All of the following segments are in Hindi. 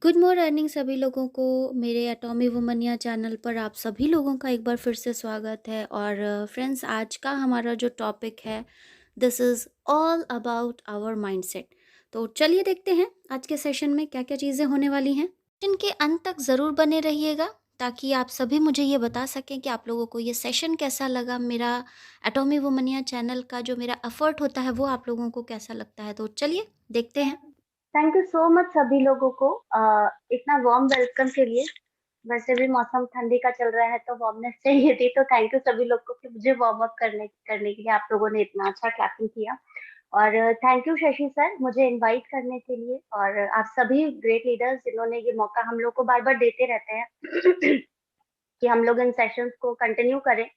गुड मॉर्निंग सभी लोगों को। मेरे एटॉमी वुमनिया चैनल पर आप सभी लोगों का एक बार फिर से स्वागत है। और फ्रेंड्स, आज का हमारा जो टॉपिक है, this is all about our mindset. तो चलिए देखते हैं आज के सेशन में क्या क्या चीज़ें होने वाली हैं। सेशन के अंत तक ज़रूर बने रहिएगा ताकि आप सभी मुझे ये बता सकें कि आप लोगों को ये सेशन कैसा लगा। मेरा एटॉमी वुमनिया चैनल का जो मेरा एफर्ट होता है वो आप लोगों को कैसा लगता है। तो चलिए देखते हैं। थैंक यू सो मच सभी लोगों को इतना वार्म वेलकम के लिए। वैसे भी मौसम ठंडी का चल रहा है तो वार्मनेस चाहिए थी, तो थैंक यू सभी लोगों को कि मुझे वार्म अप करने करने के लिए आप लोगों ने इतना अच्छा क्लैपिंग किया। और थैंक यू शशि सर मुझे इनवाइट करने के लिए, और आप सभी ग्रेट लीडर्स जिन्होंने ये मौका हम लोग को बार बार देते रहते हैं कि हम लोग इन सेशंस को कंटिन्यू करें,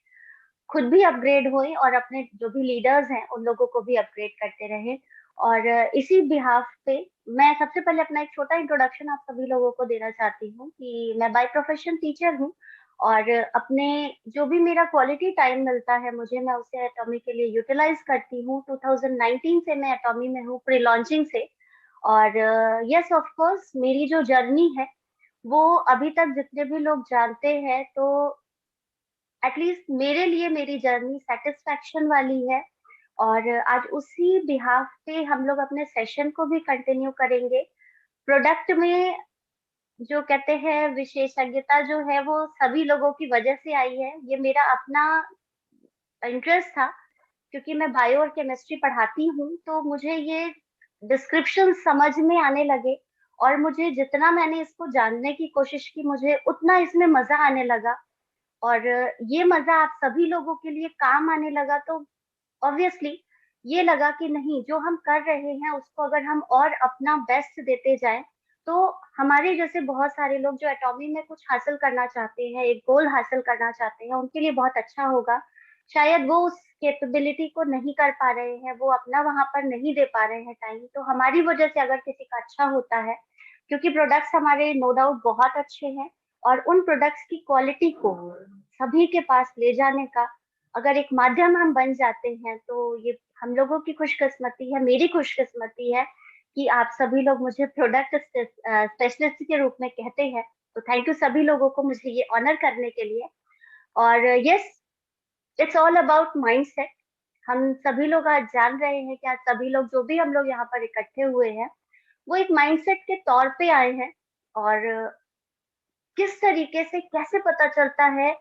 खुद भी अपग्रेड हुए और अपने जो भी लीडर्स हैं उन लोगों को भी अपग्रेड करते रहे। और इसी बिहाफ पे मैं सबसे पहले अपना एक छोटा इंट्रोडक्शन आप सभी लोगों को देना चाहती हूँ कि मैं बाय प्रोफेशन टीचर हूँ। और अपने जो भी मेरा क्वालिटी टाइम मिलता है मुझे, मैं उसे एटॉमी के लिए यूटिलाइज करती हूँ। 2019 से मैं एटॉमी में हूँ, प्री लॉन्चिंग से। और यस ऑफ कोर्स मेरी जो जर्नी है वो अभी तक जितने भी लोग जानते हैं, तो एटलीस्ट मेरे लिए मेरी जर्नी सेटिस्फेक्शन वाली है। और आज उसी बिहाफ पे हम लोग अपने सेशन को भी कंटिन्यू करेंगे। प्रोडक्ट में जो कहते हैं विशेषज्ञता जो है वो सभी लोगों की वजह से आई है। ये मेरा अपना इंटरेस्ट था, क्योंकि मैं बायो और केमिस्ट्री पढ़ाती हूँ, तो मुझे ये डिस्क्रिप्शन समझ में आने लगे। और मुझे जितना मैंने इसको जानने की कोशिश की, मुझे उतना इसमें मजा आने लगा। और ये मजा आप सभी लोगों के लिए काम आने लगा, तो ऑब्वियसली ये लगा कि नहीं, जो हम कर रहे हैं उसको अगर हम और अपना बेस्ट देते जाएं, तो हमारे जैसे बहुत सारे लोग जो एटॉमी में कुछ हासिल करना चाहते हैं, एक गोल हासिल करना चाहते हैं, उनके लिए बहुत अच्छा होगा। शायद वो उस कैपेबिलिटी को नहीं कर पा रहे हैं, वो अपना वहां पर नहीं दे पा रहे हैं टाइम, तो हमारी वजह से अगर किसी का अच्छा होता है, क्योंकि प्रोडक्ट्स हमारे नो डाउट बहुत अच्छे हैं, और उन प्रोडक्ट्स की क्वालिटी को सभी के पास ले जाने का अगर एक माध्यम हम बन जाते हैं, तो ये हम लोगों की खुशकिस्मती है, मेरी खुशकिस्मती है कि आप सभी लोग मुझे प्रोडक्ट स्पेशलिस्ट के रूप में कहते हैं। तो थैंक यू सभी लोगों को मुझे ये ऑनर करने के लिए। और yes, it's all about mindset. हम सभी लोग आज जान रहे हैं कि आज सभी लोग जो भी हम लोग यहाँ पर इकट्ठे हुए हैं, वो एक माइंडसेट के तौर पे आए हैं। और किस तरीके से कैसे पता चलता है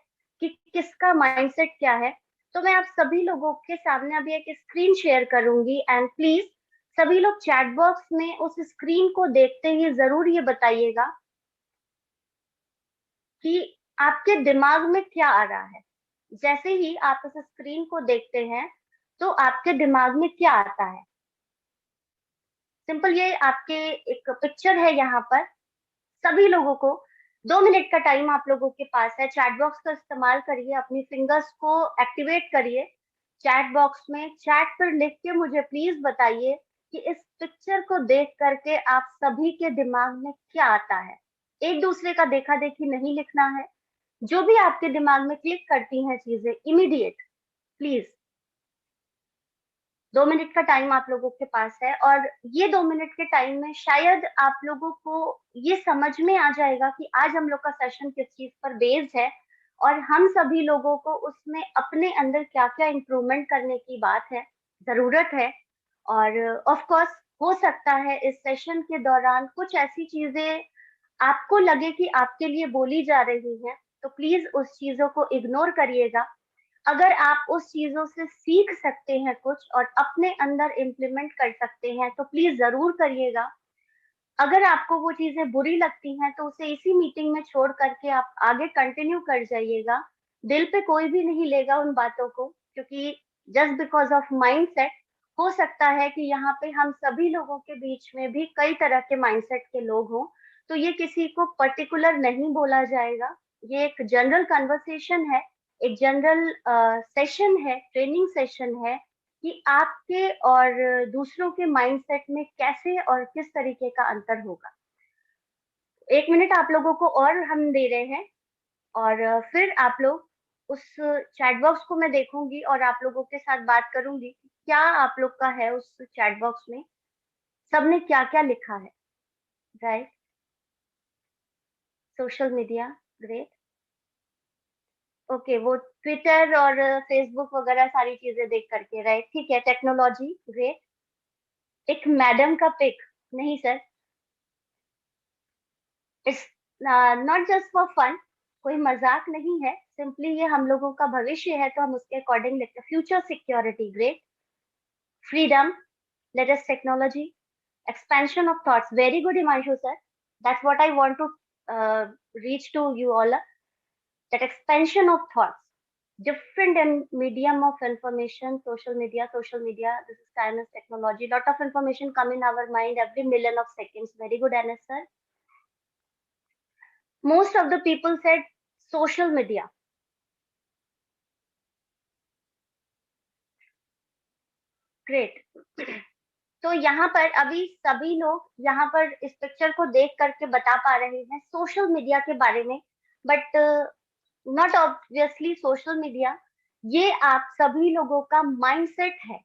कि किसका माइंडसेट क्या है, तो मैं आप सभी लोगों के सामने अभी एक स्क्रीन शेयर करूंगी। एंड प्लीज सभी लोग चैट बॉक्स में उस स्क्रीन को देखते ही जरूर ये बताइएगा कि आपके दिमाग में क्या आ रहा है। जैसे ही आप इस स्क्रीन को देखते हैं तो आपके दिमाग में क्या आता है। सिंपल, ये आपके एक पिक्चर है यहाँ पर। सभी लोगों को 2 मिनट का टाइम आप लोगों के पास है, चैट बॉक्स का इस्तेमाल करिए, अपनी फिंगर्स को एक्टिवेट करिए चैट बॉक्स में, चैट पर लिख के मुझे प्लीज बताइए कि इस पिक्चर को देख करके आप सभी के दिमाग में क्या आता है। एक दूसरे का देखा देखी नहीं लिखना है, जो भी आपके दिमाग में क्लिक करती हैं चीजें इमीडिएट, प्लीज। 2 मिनट का टाइम आप लोगों के पास है, और ये 2 मिनट के टाइम में शायद आप लोगों को ये समझ में आ जाएगा कि आज हम लोग का सेशन किस चीज पर बेस्ड है, और हम सभी लोगों को उसमें अपने अंदर क्या क्या इम्प्रूवमेंट करने की बात है, जरूरत है। और ऑफ कोर्स हो सकता है इस सेशन के दौरान कुछ ऐसी चीजें आपको लगे कि आपके लिए बोली जा रही हैं, तो प्लीज उस चीजों को इग्नोर करिएगा। अगर आप उस चीजों से सीख सकते हैं कुछ और अपने अंदर इम्प्लीमेंट कर सकते हैं, तो प्लीज जरूर करिएगा। अगर आपको वो चीजें बुरी लगती हैं तो उसे इसी मीटिंग में छोड़ करके आप आगे कंटिन्यू कर जाइएगा। दिल पे कोई भी नहीं लेगा उन बातों को, क्योंकि जस्ट बिकॉज ऑफ माइंडसेट, हो सकता है कि यहाँ पे हम सभी लोगों के बीच में भी कई तरह के माइंडसेट के लोग हों, तो ये किसी को पर्टिकुलर नहीं बोला जाएगा। ये एक जनरल कन्वर्सेशन है, एक जनरल सेशन है, ट्रेनिंग सेशन है कि आपके और दूसरों के माइंडसेट में कैसे और किस तरीके का अंतर होगा। 1 मिनट आप लोगों को और हम दे रहे हैं, और फिर आप लोग उस चैट बॉक्स को मैं देखूंगी और आप लोगों के साथ बात करूंगी कि क्या आप लोग का है उस चैट बॉक्स में, सबने क्या क्या लिखा है, right. Social media, great. Okay, वो ट्विटर और फेसबुक वगैरह सारी चीजें देख करके, राइट, ठीक है। Technology, great. एक मैडम का पिक, नहीं sir, it's not just for fun, कोई मजाक नहीं है, सिंपली ये हम लोगों का भविष्य है तो हम उसके अकॉर्डिंग लिखते हैं। Future security, great. Freedom, latest technology, expansion of thoughts, very good, Himanshu sir, that's what I want to reach to you all, that expansion of thoughts, different medium of information, social media, this is time is technology, lot of information come in our mind every million of seconds, very good, Anas sir. Most of the people said social media, great. तो यहाँ पर अभी सभी लोग यहाँ पर इस पिक्चर को देख करके बता पा रहे हैं सोशल मीडिया के बारे में, but not obviously social media, ये आप सभी लोगों का माइंडसेट है।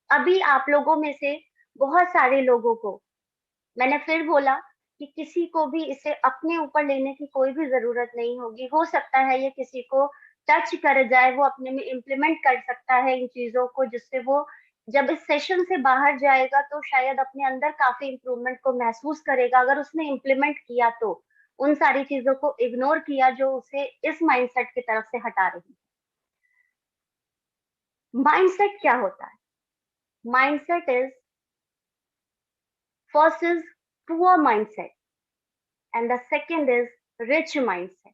अभी आप लोगों में से बहुत सारे लोगों को, मैंने फिर बोला कि किसी को भी इसे अपने ऊपर लेने की कोई भी जरूरत नहीं होगी। हो सकता है ये किसी को टच कर जाए, वो अपने में इम्प्लीमेंट कर सकता है इन चीजों को, जिससे वो जब इस सेशन से बाहर जाएगा तो शायद अपने अंदर काफी इम्प्रूवमेंट को महसूस करेगा, अगर उसने इम्प्लीमेंट किया तो, उन सारी चीजों को इग्नोर किया जो उसे इस माइंडसेट की तरफ से हटा रही है। माइंडसेट क्या होता है? Mindset is, first is poor mindset and the second is rich mindset.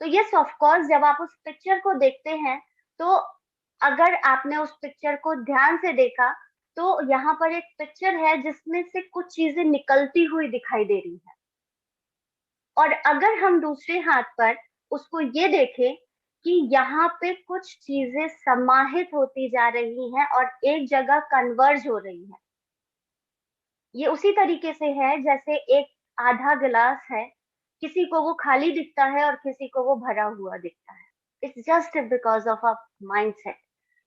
तो यस ऑफ कोर्स, जब आप उस पिक्चर को देखते हैं तो अगर आपने उस पिक्चर को ध्यान से देखा तो यहाँ पर एक पिक्चर है जिसमें से कुछ चीजें निकलती हुई दिखाई दे रही है, और अगर हम दूसरे हाथ पर उसको ये देखें कि यहाँ पे कुछ चीजें समाहित होती जा रही हैं और एक जगह कन्वर्ज हो रही है। ये उसी तरीके से है जैसे एक आधा गिलास है, किसी को वो खाली दिखता है और किसी को वो भरा हुआ दिखता है। It's just because of a mindset.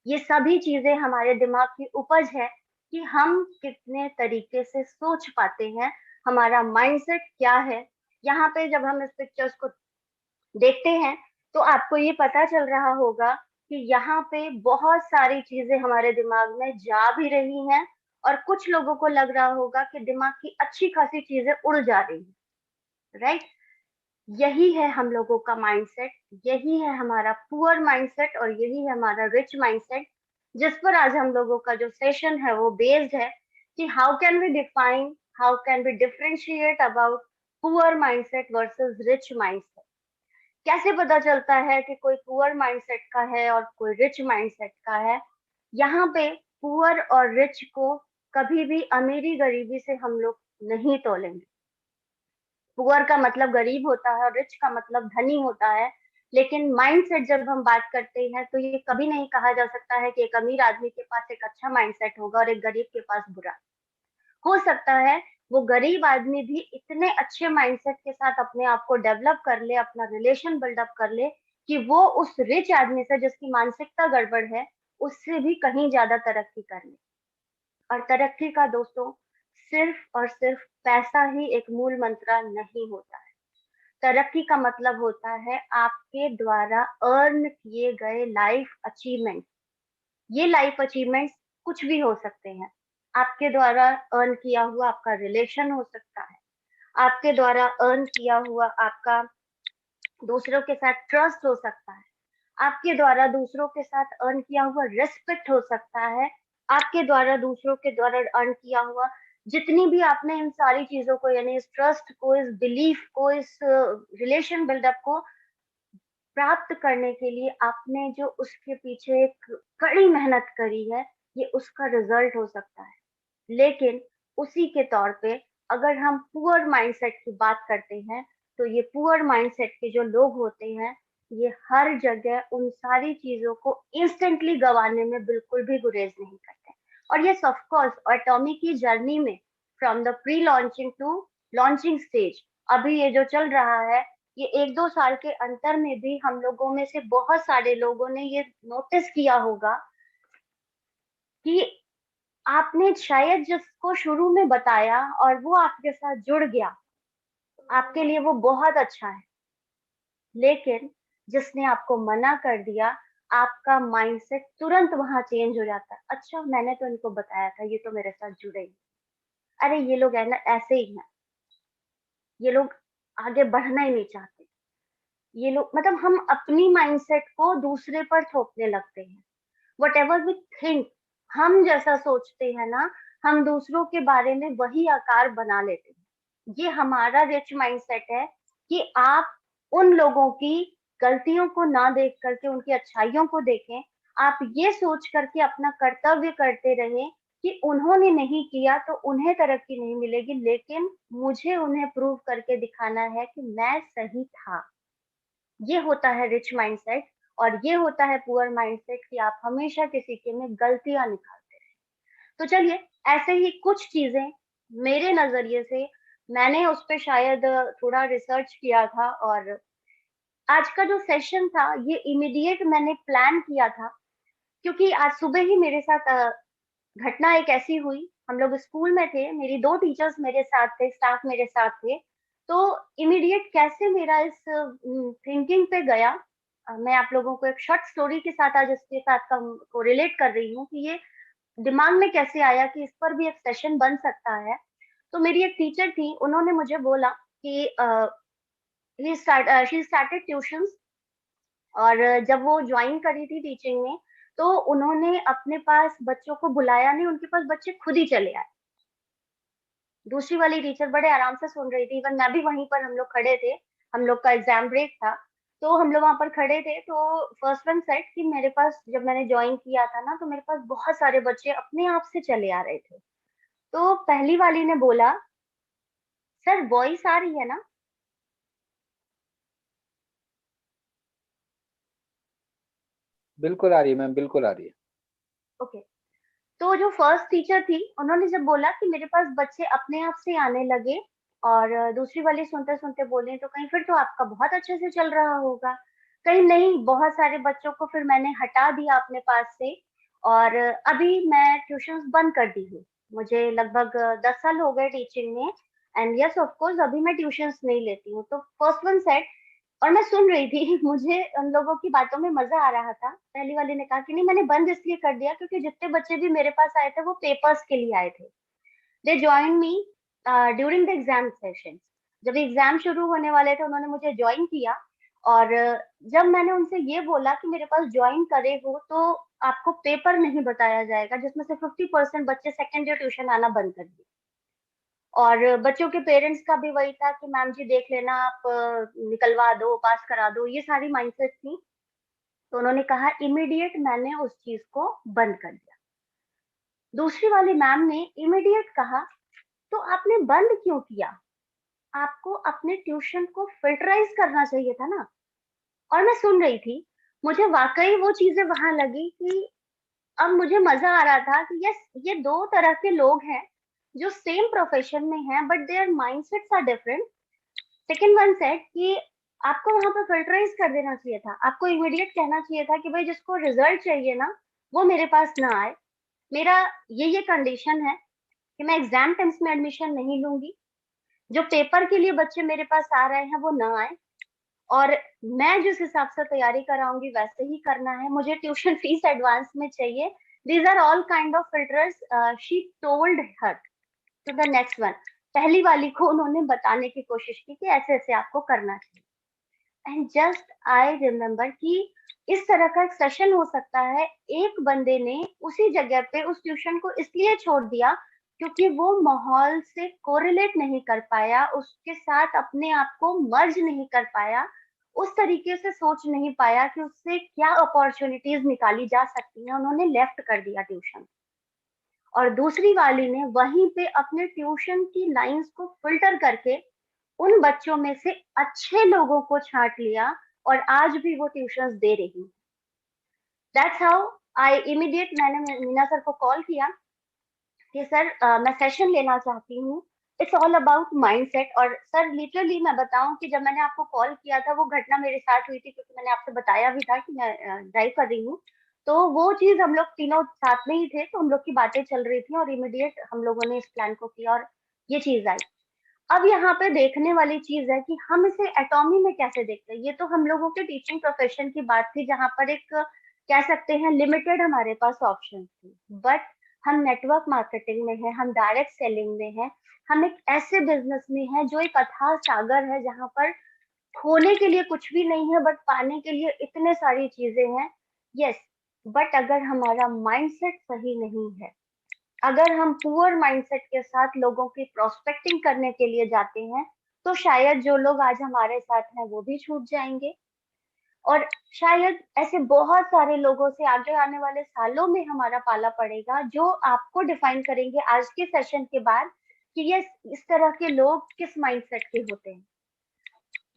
ये सभी चीजें हमारे दिमाग की उपज है कि हम कितने तरीके से सोच पाते हैं, हमारा माइंडसेट क्या है। यहाँ पे जब हम इस पिक्चर्स को देखते हैं तो आपको ये पता चल रहा होगा कि यहाँ पे बहुत सारी चीजें हमारे दिमाग में जा भी रही हैं, और कुछ लोगों को लग रहा होगा कि दिमाग की अच्छी खासी चीजें उड़ जा रही हैं, राइट। यही है हम लोगों का माइंडसेट, यही है हमारा पुअर माइंडसेट और यही है हमारा रिच माइंडसेट, जिस पर आज हम लोगों का जो सेशन है वो बेस्ड है कि how can we define, how can we differentiate about poor mindset versus rich mindset. कैसे पता चलता है कि कोई पुअर माइंडसेट का है और कोई रिच माइंडसेट का है? यहाँ पे पुअर और रिच को कभी भी अमीरी गरीबी से हम लोग नहीं तोलेंगे। पुअर का मतलब गरीब होता है और रिच का मतलब धनी होता है, लेकिन माइंडसेट जब हम बात करते हैं तो ये कभी नहीं कहा जा सकता है कि एक अमीर आदमी के पास एक अच्छा माइंडसेट होगा और एक गरीब के पास बुरा। हो सकता है वो गरीब आदमी भी इतने अच्छे माइंडसेट के साथ अपने आप को डेवलप कर ले, अपना रिलेशन बिल्डअप कर ले, कि वो उस रिच आदमी से जिसकी मानसिकता गड़बड़ है उससे भी कहीं ज्यादा तरक्की कर ले। और तरक्की का दोस्तों सिर्फ और सिर्फ पैसा ही एक मूल मंत्र नहीं होता है। तरक्की का मतलब होता है आपके द्वारा अर्न किए गए लाइफ अचीवमेंट। ये लाइफ अचीवमेंट्स कुछ भी हो सकते हैं। आपके द्वारा अर्न किया हुआ आपका रिलेशन हो सकता है, आपके द्वारा अर्न किया हुआ आपका दूसरों के साथ ट्रस्ट हो सकता है, आपके द्वारा दूसरों के साथ अर्न किया हुआ रिस्पेक्ट हो सकता है, आपके द्वारा दूसरों के द्वारा अर्न किया हुआ जितनी भी आपने इन सारी चीजों को, यानी इस ट्रस्ट को, इस बिलीफ को, इस रिलेशन बिल्डअप को प्राप्त करने के लिए आपने जो उसके पीछे एक कड़ी मेहनत करी है, ये उसका रिजल्ट हो सकता है। लेकिन उसी के तौर पे अगर हम पुअर माइंडसेट की बात करते हैं तो ये पुअर माइंडसेट के जो लोग होते हैं, ये हर जगह उन सारी चीजों को इंस्टेंटली गंवाने में बिल्कुल भी गुरेज नहीं करते। और ये ऑफ कोर्स एटॉमी की जर्नी में from the pre launching to launching stage, अभी ये जो चल रहा है, ये 1-2 साल के अंतर में भी हम लोगों में से बहुत सारे लोगों ने ये नोटिस किया होगा कि आपने शायद जिसको शुरू में बताया और वो आपके साथ जुड़ गया, आपके लिए वो बहुत अच्छा है, लेकिन जिसने आपको मना कर दिया, आपका माइंडसेट तुरंत वहाँ चेंज हो जाता है। अच्छा, मैंने तो इनको बताया था, ये तो मेरे साथ जुड़े ही। अरे ये लोग है ना ऐसे ही हैं, ये लोग आगे बढ़ना ही नहीं चाहते। ये लोग मतलब हम अपनी माइंडसेट को दूसरे पर थोपने लगते हैं। व्हाटएवर वी थिंक, हम जैसा सोचते हैं ना, हम दूसरों के बारे में वही आकार बना लेते हैं। ये हमारा रिच माइंडसेट है कि आप उन लोगों की गलतियों को ना देख करके उनकी अच्छाइयों को देखें। आप ये सोच करके अपना कर्तव्य करते रहें कि उन्होंने नहीं किया तो उन्हें तरक्की नहीं मिलेगी, लेकिन मुझे उन्हें प्रूव करके दिखाना है कि मैं सही था। ये होता है रिच माइंडसेट। और ये होता है पुअर माइंडसेट कि आप हमेशा किसी के में गलतियां निकालते हैं। तो चलिए, ऐसे ही कुछ चीजें मेरे नजरिए से, मैंने उस पे शायद थोड़ा रिसर्च किया था, और आज का जो सेशन था ये इमीडिएट मैंने प्लान किया था, क्योंकि आज सुबह ही मेरे साथ घटना एक ऐसी हुई। हम लोग स्कूल में थे, मेरी 2 टीचर्स मेरे साथ थे, स्टाफ मेरे साथ थे। तो इमीडिएट कैसे मेरा इस थिंकिंग पे गया, मैं आप लोगों को एक शॉर्ट स्टोरी के साथ आज इसके साथ कोरिलेट कर रही हूँ कि ये दिमाग में कैसे आया कि इस पर भी एक सेशन बन सकता है। तो मेरी एक टीचर थी, उन्होंने मुझे बोला कि शी स्टार्टेड ट्यूशंस, और जब वो ज्वाइन करी थी टीचिंग में, तो उन्होंने अपने पास बच्चों को बुलाया नहीं, उनके पास बच्चे खुद ही चले आए। दूसरी वाली टीचर बड़े आराम से सुन रही थी, इवन मैं भी वहीं पर, हम लोग खड़े थे, हम लोग का एग्जाम ब्रेक था, तो हम लोग वहां पर खड़े थे। तो फर्स्ट वन सेट कि मेरे पास जब मैंने ज्वाइन किया था ना, तो मेरे पास बहुत सारे बच्चे अपने आप से चले आ रहे थे। तो पहली वाली ने बोला, सर वॉइस आ रही है ना? बिल्कुल आ रही है मैम, बिल्कुल आ रही है। ओके। तो जो फर्स्ट टीचर थी, उन्होंने जब बोला कि मेरे पास बच्चे अपने आप से आने लगे, और दूसरी वाली सुनते सुनते बोले, तो कहीं फिर तो आपका बहुत अच्छे से चल रहा होगा। कहीं नहीं, बहुत सारे बच्चों को फिर मैंने हटा दिया अपने पास से, और अभी मैं ट्यूशंस बंद कर दी हूँ। मुझे लगभग 10 साल हो गए टीचिंग में, एंड यस ऑफ कोर्स अभी मैं ट्यूशंस नहीं लेती हूँ। तो फर्स्ट वन सेट, और मैं सुन रही थी मुझे उन लोगों की बातों में मजा आ रहा था। पहली वाली ने कहा कि नहीं, मैंने बंद इसलिए कर दिया क्योंकि जितने बच्चे भी मेरे पास आए थे वो पेपर्स के लिए आए थे। They join me during the exam session. जब एग्जाम शुरू होने वाले थे, उन्होंने मुझे ज्वाइन किया। और जब मैंने उनसे ये बोला कि मेरे पास ज्वाइन करे हो तो आपको पेपर नहीं बताया जाएगा, जिसमें से 50% बच्चे सेकेंड ईयर ट्यूशन आना बंद कर दिए। और बच्चों के पेरेंट्स का भी वही था कि मैम जी देख लेना, आप निकलवा दो, पास करा दो, ये सारी माइंडसेट थी। तो उन्होंने कहा, इमीडिएट मैंने उस चीज को बंद कर दिया। दूसरी वाली मैम ने इमीडिएट कहा, तो आपने बंद क्यों किया? आपको अपने ट्यूशन को फिल्टराइज करना चाहिए था ना। और मैं सुन रही थी, मुझे वाकई वो चीजें वहां लगी कि अब मुझे मजा आ रहा था कि यस, ये दो तरह के लोग हैं जो सेम प्रोफेशन में हैं, but their mindsets are different. Second one set कि आपको वहां पर फिल्टराइज कर देना चाहिए था, आपको इमीडिएट कहना चाहिए था कि भाई जिसको रिजल्ट चाहिए ना, वो मेरे पास ना आए। मेरा ये कंडीशन है कि मैं एग्जाम टाइम्स में एडमिशन नहीं लूंगी। जो पेपर के लिए बच्चे मेरे पास आ रहे हैं वो ना आए, और मैं जिस हिसाब से तैयारी कराऊंगी वैसे ही करना है। मुझे ट्यूशन फीस एडवांस में चाहिए। These are all kind of filters she told her to the next one. पहली वाली को उन्होंने बताने की कोशिश की कि ऐसे ऐसे आपको करना चाहिए। एंड जस्ट आई रिमेम्बर कि इस तरह का एक सेशन हो सकता है। एक बंदे ने उसी जगह पे उस ट्यूशन को इसलिए छोड़ दिया क्योंकि वो माहौल से कोरिलेट नहीं कर पाया, उसके साथ अपने आप को मर्ज नहीं कर पाया, उस तरीके से सोच नहीं पाया कि उससे क्या अपॉर्चुनिटीज निकाली जा सकती हैं। उन्होंने लेफ्ट कर दिया ट्यूशन। और दूसरी वाली ने वहीं पे अपने ट्यूशन की लाइंस को फिल्टर करके उन बच्चों में से अच्छे लोगों को छांट लिया, और आज भी वो ट्यूशंस दे रही है। दैट्स हाउ आई इमीडिएट मैंने मीना सर को कॉल किया कि सर मैं सेशन लेना चाहती हूँ। It's all about mindset. और सर लिटरली मैं बताऊं कि जब मैंने आपको कॉल किया था, वो घटना मेरे साथ हुई थी, क्योंकि मैंने आपसे बताया भी था कि मैं ड्राइव कर रही हूँ। तो वो चीज हम लोग तीनों साथ में ही थे, तो हम लोग की बातें चल रही थी, और इमीडिएट हम लोगों ने इस प्लान को किया और ये चीज आई। अब यहाँ पे देखने वाली चीज है कि हम इसे एटॉमी में कैसे देखते हैं। ये तो हम लोगों के टीचिंग प्रोफेशन की बात थी, जहां पर एक कह सकते हैं लिमिटेड हमारे पास ऑप्शन थी। बट हम नेटवर्क मार्केटिंग में है, हम डायरेक्ट सेलिंग में है, हम एक ऐसे बिजनेस में है जो एक अथाह सागर है, जहां पर खोने के लिए कुछ भी नहीं है बट पाने के लिए इतने सारी चीजें हैं। यस, बट अगर हमारा माइंडसेट सही नहीं है, अगर हम पुअर माइंडसेट के साथ लोगों की प्रोस्पेक्टिंग करने के लिए जाते हैं, तो शायद जो लोग आज हमारे साथ हैं वो भी छूट जाएंगे। और शायद ऐसे बहुत सारे लोगों से आगे आने वाले सालों में हमारा पाला पड़ेगा, जो आपको डिफाइन करेंगे आज के सेशन के बाद कि ये इस तरह के लोग किस माइंडसेट के होते हैं।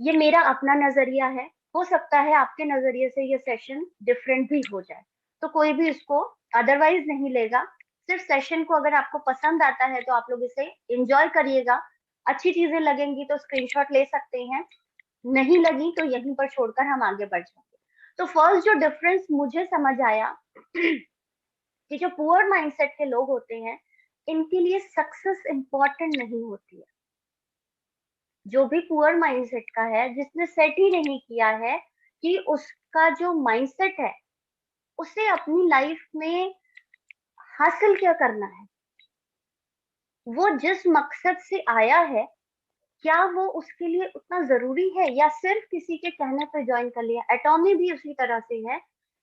ये मेरा अपना नजरिया है, हो सकता है आपके नजरिए से ये सेशन डिफरेंट भी हो जाए, तो कोई भी इसको अदरवाइज नहीं लेगा। सिर्फ सेशन को अगर आपको पसंद आता है तो आप लोग इसे एंजॉय करिएगा, अच्छी चीजें लगेंगी तो स्क्रीनशॉट ले सकते हैं, नहीं लगी तो यहीं पर छोड़कर हम आगे बढ़ जाएंगे। तो फर्स्ट जो डिफरेंस मुझे समझ आया कि जो पुअर माइंडसेट के लोग होते हैं, इनके लिए सक्सेस इंपॉर्टेंट नहीं होती है। जो भी पुअर माइंडसेट का है, जिसने सेट ही नहीं किया है कि उसका जो माइंडसेट है उसे अपनी लाइफ में हासिल क्या करना है, वो जिस मकसद से आया है, क्या वो उसके लिए उतना जरूरी है या सिर्फ किसी के कहने पर ज्वाइन कर लिया। एटॉमी भी उसी तरह से है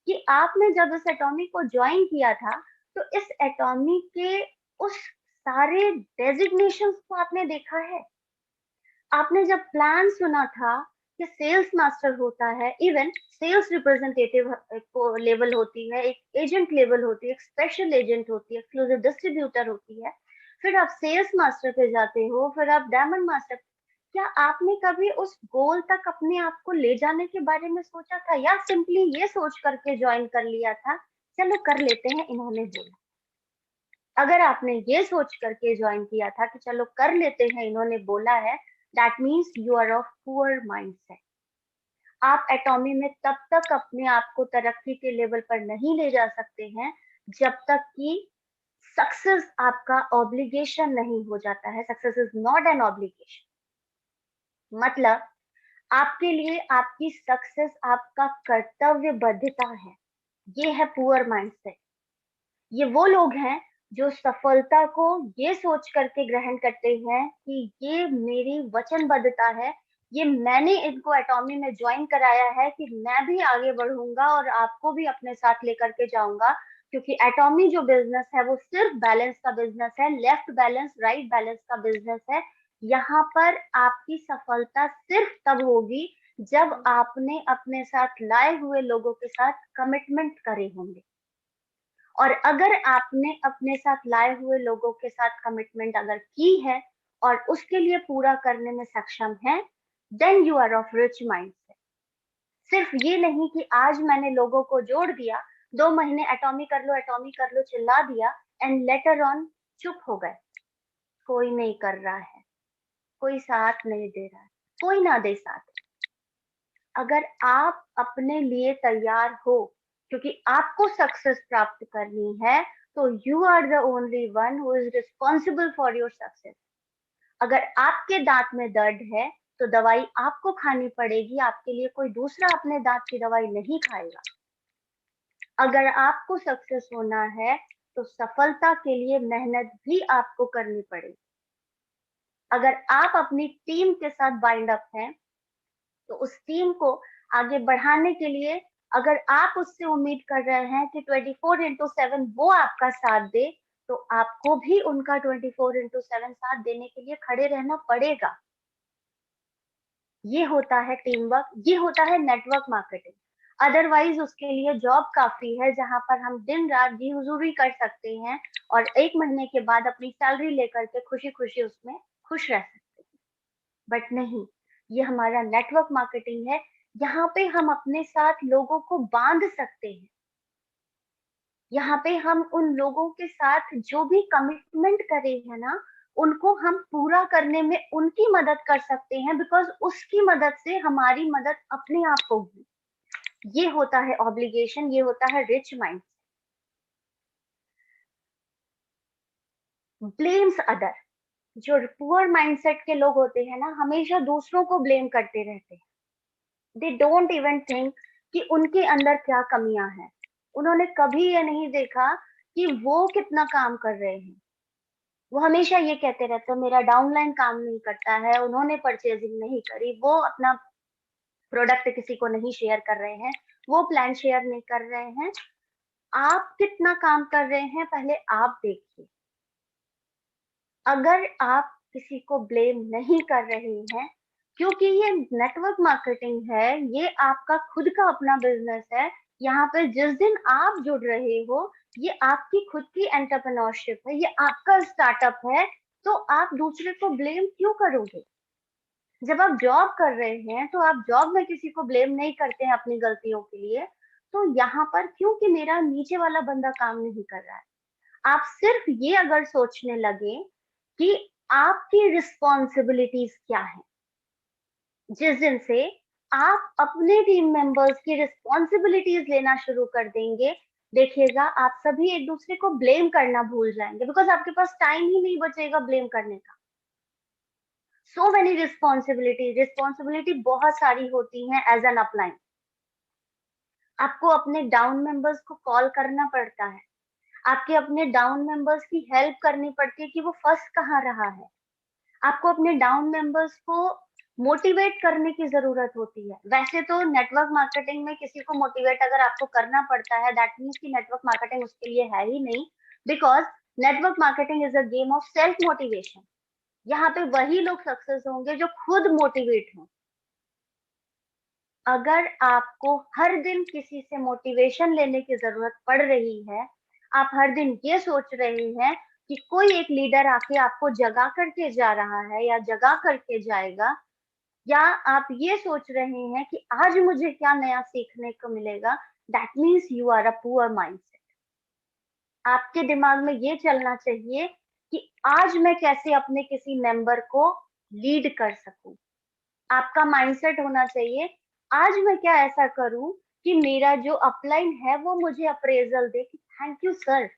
कि आपने जब इस एटॉमी को ज्वाइन किया था, तो इस एटॉमी के उस सारे डेजिग्नेशंस को आपने देखा है। आपने जब प्लान सुना था कि सेल्स मास्टर होता है, इवन सेल्स रिप्रेजेंटेटिव को लेवल होती है, एक एजेंट लेवल होती है, एक स्पेशल एजेंट होती है, एक्सक्लूसिव डिस्ट्रीब्यूटर होती है, फिर आप सेल्स मास्टर पे जाते हो, फिर आप डायमंड मास्टर। क्या आपने कभी उस गोल तक अपने आप को ले जाने के बारे में सोचा था, या सिंपली ये सोच करके ज्वाइन कर लिया था चलो कर लेते हैं इन्होंने बोला। अगर आपने ये सोच करके ज्वाइन किया था कि चलो कर लेते हैं इन्होंने बोला है, that means you are of poor mindset. आप एटॉमी में तब तक अपने आप को तरक्की के लेवल पर नहीं ले जा सकते हैं जब तक कि सक्सेस आपका ऑब्लिगेशन नहीं हो जाता है। Success is not an obligation. मतलब आपके लिए आपकी सक्सेस आपका कर्तव्यबद्धता है। ये है पुअर माइंडसेट। ये वो लोग हैं जो सफलता को ये सोच करके ग्रहण करते हैं कि ये मेरी वचनबद्धता है, ये मैंने इनको एटॉमी में ज्वाइन कराया है कि मैं भी आगे बढ़ूंगा और आपको भी अपने साथ लेकर के जाऊंगा। क्योंकि एटॉमी जो बिजनेस है वो सिर्फ बैलेंस का बिजनेस है, लेफ्ट बैलेंस राइट बैलेंस का बिजनेस है। यहाँ पर आपकी सफलता सिर्फ तब होगी जब आपने अपने साथ लाए हुए लोगों के साथ कमिटमेंट करे होंगे। और अगर आपने अपने साथ लाए हुए लोगों के साथ कमिटमेंट अगर की है और उसके लिए पूरा करने में सक्षम है, then you are of rich mindset. सिर्फ ये नहीं कि आज मैंने लोगों को जोड़ दिया, 2 महीने एटॉमी कर लो चिल्ला दिया, एंड लेटर ऑन चुप हो गए, कोई नहीं कर रहा है, कोई साथ नहीं दे रहा है, कोई ना दे साथ। अगर आप अपने लिए तैयार हो, क्योंकि आपको सक्सेस प्राप्त करनी है, तो you are the only one who is responsible for your success. अगर आपके दांत में दर्द है तो दवाई आपको खानी पड़ेगी, आपके लिए कोई दूसरा अपने दांत की दवाई नहीं खाएगा। अगर आपको सक्सेस होना है तो सफलता के लिए मेहनत भी आपको करनी पड़ेगी। अगर आप अपनी टीम के साथ बाइंड अप हैं, तो उस टीम को आगे बढ़ाने के लिए अगर आप उससे उम्मीद कर रहे हैं कि 24/7 वो आपका साथ दे, तो आपको भी उनका 24/7 साथ देने के लिए खड़े रहना पड़ेगा। ये होता है टीम वर्क, ये होता है नेटवर्क मार्केटिंग। अदरवाइज उसके लिए जॉब काफी है, जहां पर हम दिन रात जी हुजूरी कर सकते हैं और 1 महीने के बाद अपनी सैलरी लेकर के खुशी खुशी उसमें खुश रह सकते हैं। बट नहीं, ये हमारा नेटवर्क मार्केटिंग है। यहाँ पे हम अपने साथ लोगों को बांध सकते हैं। यहाँ पे हम उन लोगों के साथ जो भी कमिटमेंट करे हैं ना, उनको हम पूरा करने में उनकी मदद कर सकते हैं, बिकॉज उसकी मदद से हमारी मदद अपने आप होगी। ये होता है ऑब्लिगेशन, ये होता है रिच माइंड। ब्लेम्स अदर, जो पुअर माइंडसेट के लोग होते हैं ना, हमेशा दूसरों को ब्लेम करते रहते हैं। दे डोंट इवन थिंक कि उनके अंदर क्या कमियां हैं। उन्होंने कभी ये नहीं देखा कि वो कितना काम कर रहे हैं। वो हमेशा ये कहते रहते हैं मेरा डाउनलाइन काम नहीं करता है, उन्होंने परचेजिंग नहीं करी, वो अपना प्रोडक्ट किसी को नहीं शेयर कर रहे हैं, वो प्लान शेयर नहीं कर रहे हैं। आप कितना काम कर रहे हैं पहले आप देखिए। अगर आप किसी को ब्लेम नहीं कर रहे हैं, क्योंकि ये नेटवर्क मार्केटिंग है, ये आपका खुद का अपना बिजनेस है। यहाँ पे जिस दिन आप जुड़ रहे हो, ये आपकी खुद की एंटरप्रेन्योरशिप है, ये आपका स्टार्टअप है, तो आप दूसरे को ब्लेम क्यों करोगे? जब आप जॉब कर रहे हैं तो आप जॉब में किसी को ब्लेम नहीं करते हैं अपनी गलतियों के लिए। तो यहाँ पर क्योंकि मेरा नीचे वाला बंदा काम नहीं कर रहा है, आप सिर्फ ये अगर सोचने लगे कि आपकी रिस्पॉन्सिबिलिटीज क्या है, जिस दिन से आप अपने टीम मेंबर्स की रिस्पॉन्सिबिलिटीज लेना शुरू कर देंगे, देखिएगा आप सभी एक दूसरे को ब्लेम करना भूल जाएंगे, बिकॉज आपके पास टाइम ही नहीं बचेगा ब्लेम करने का। सो मेनी रिस्पॉन्सिबिलिटी बहुत सारी होती हैं एज एन अपलाइन। आपको अपने डाउन मेंबर्स को कॉल करना पड़ता है, आपके अपने डाउन मेंबर्स की हेल्प करनी पड़ती है कि वो फंस कहाँ रहा है, आपको अपने डाउन मेंबर्स को मोटिवेट करने की जरूरत होती है। वैसे तो नेटवर्क मार्केटिंग में किसी को मोटिवेट अगर आपको करना पड़ता है, दैट मीन्स कि नेटवर्क मार्केटिंग उसके लिए है ही नहीं, because network marketing is a game of self motivation. यहाँ पे वही लोग सक्सेस होंगे जो खुद मोटिवेट हों। अगर आपको हर दिन किसी से मोटिवेशन लेने की जरूरत पड़ रही है, आप हर दिन ये सोच रहे हैं कि कोई एक लीडर आके आपको जगा करके जा रहा है या जगा करके जाएगा, या आप ये सोच रहे हैं कि आज मुझे क्या नया सीखने को मिलेगा, that means you are a poor mindset. आपके दिमाग में ये चलना चाहिए कि आज मैं कैसे अपने किसी मेंबर को लीड कर सकूं। आपका माइंडसेट होना चाहिए, आज मैं क्या ऐसा करूं कि मेरा जो अपलाइन है वो मुझे अप्रेजल दे कि थैंक यू सर,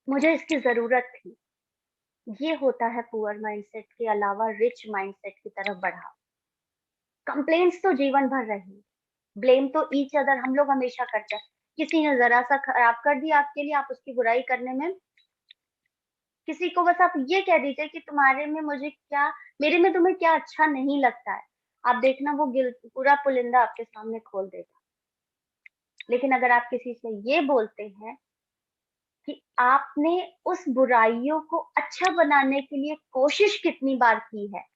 मुझे इसकी जरूरत थी। ये होता है पुअर माइंडसेट के अलावा रिच माइंडसेट की तरफ बढ़ाओ। कंप्लेंट्स तो जीवन भर रही, ब्लेम तो ईच अदर हम लोग हमेशा करते हैं। किसी ने जरा सा खराब कर दिया आपके लिए, आप उसकी बुराई करने में, किसी को बस आप ये कह दीजिए कि तुम्हारे में मुझे क्या, मेरे में तुम्हें क्या अच्छा नहीं लगता है, आप देखना वो गिल पूरा पुलिंदा आपके सामने खोल देगा। लेकिन अगर आप किसी से ये बोलते हैं कि आपने उस बुराइयों को अच्छा बनाने के लिए कोशिश कितनी बार की है,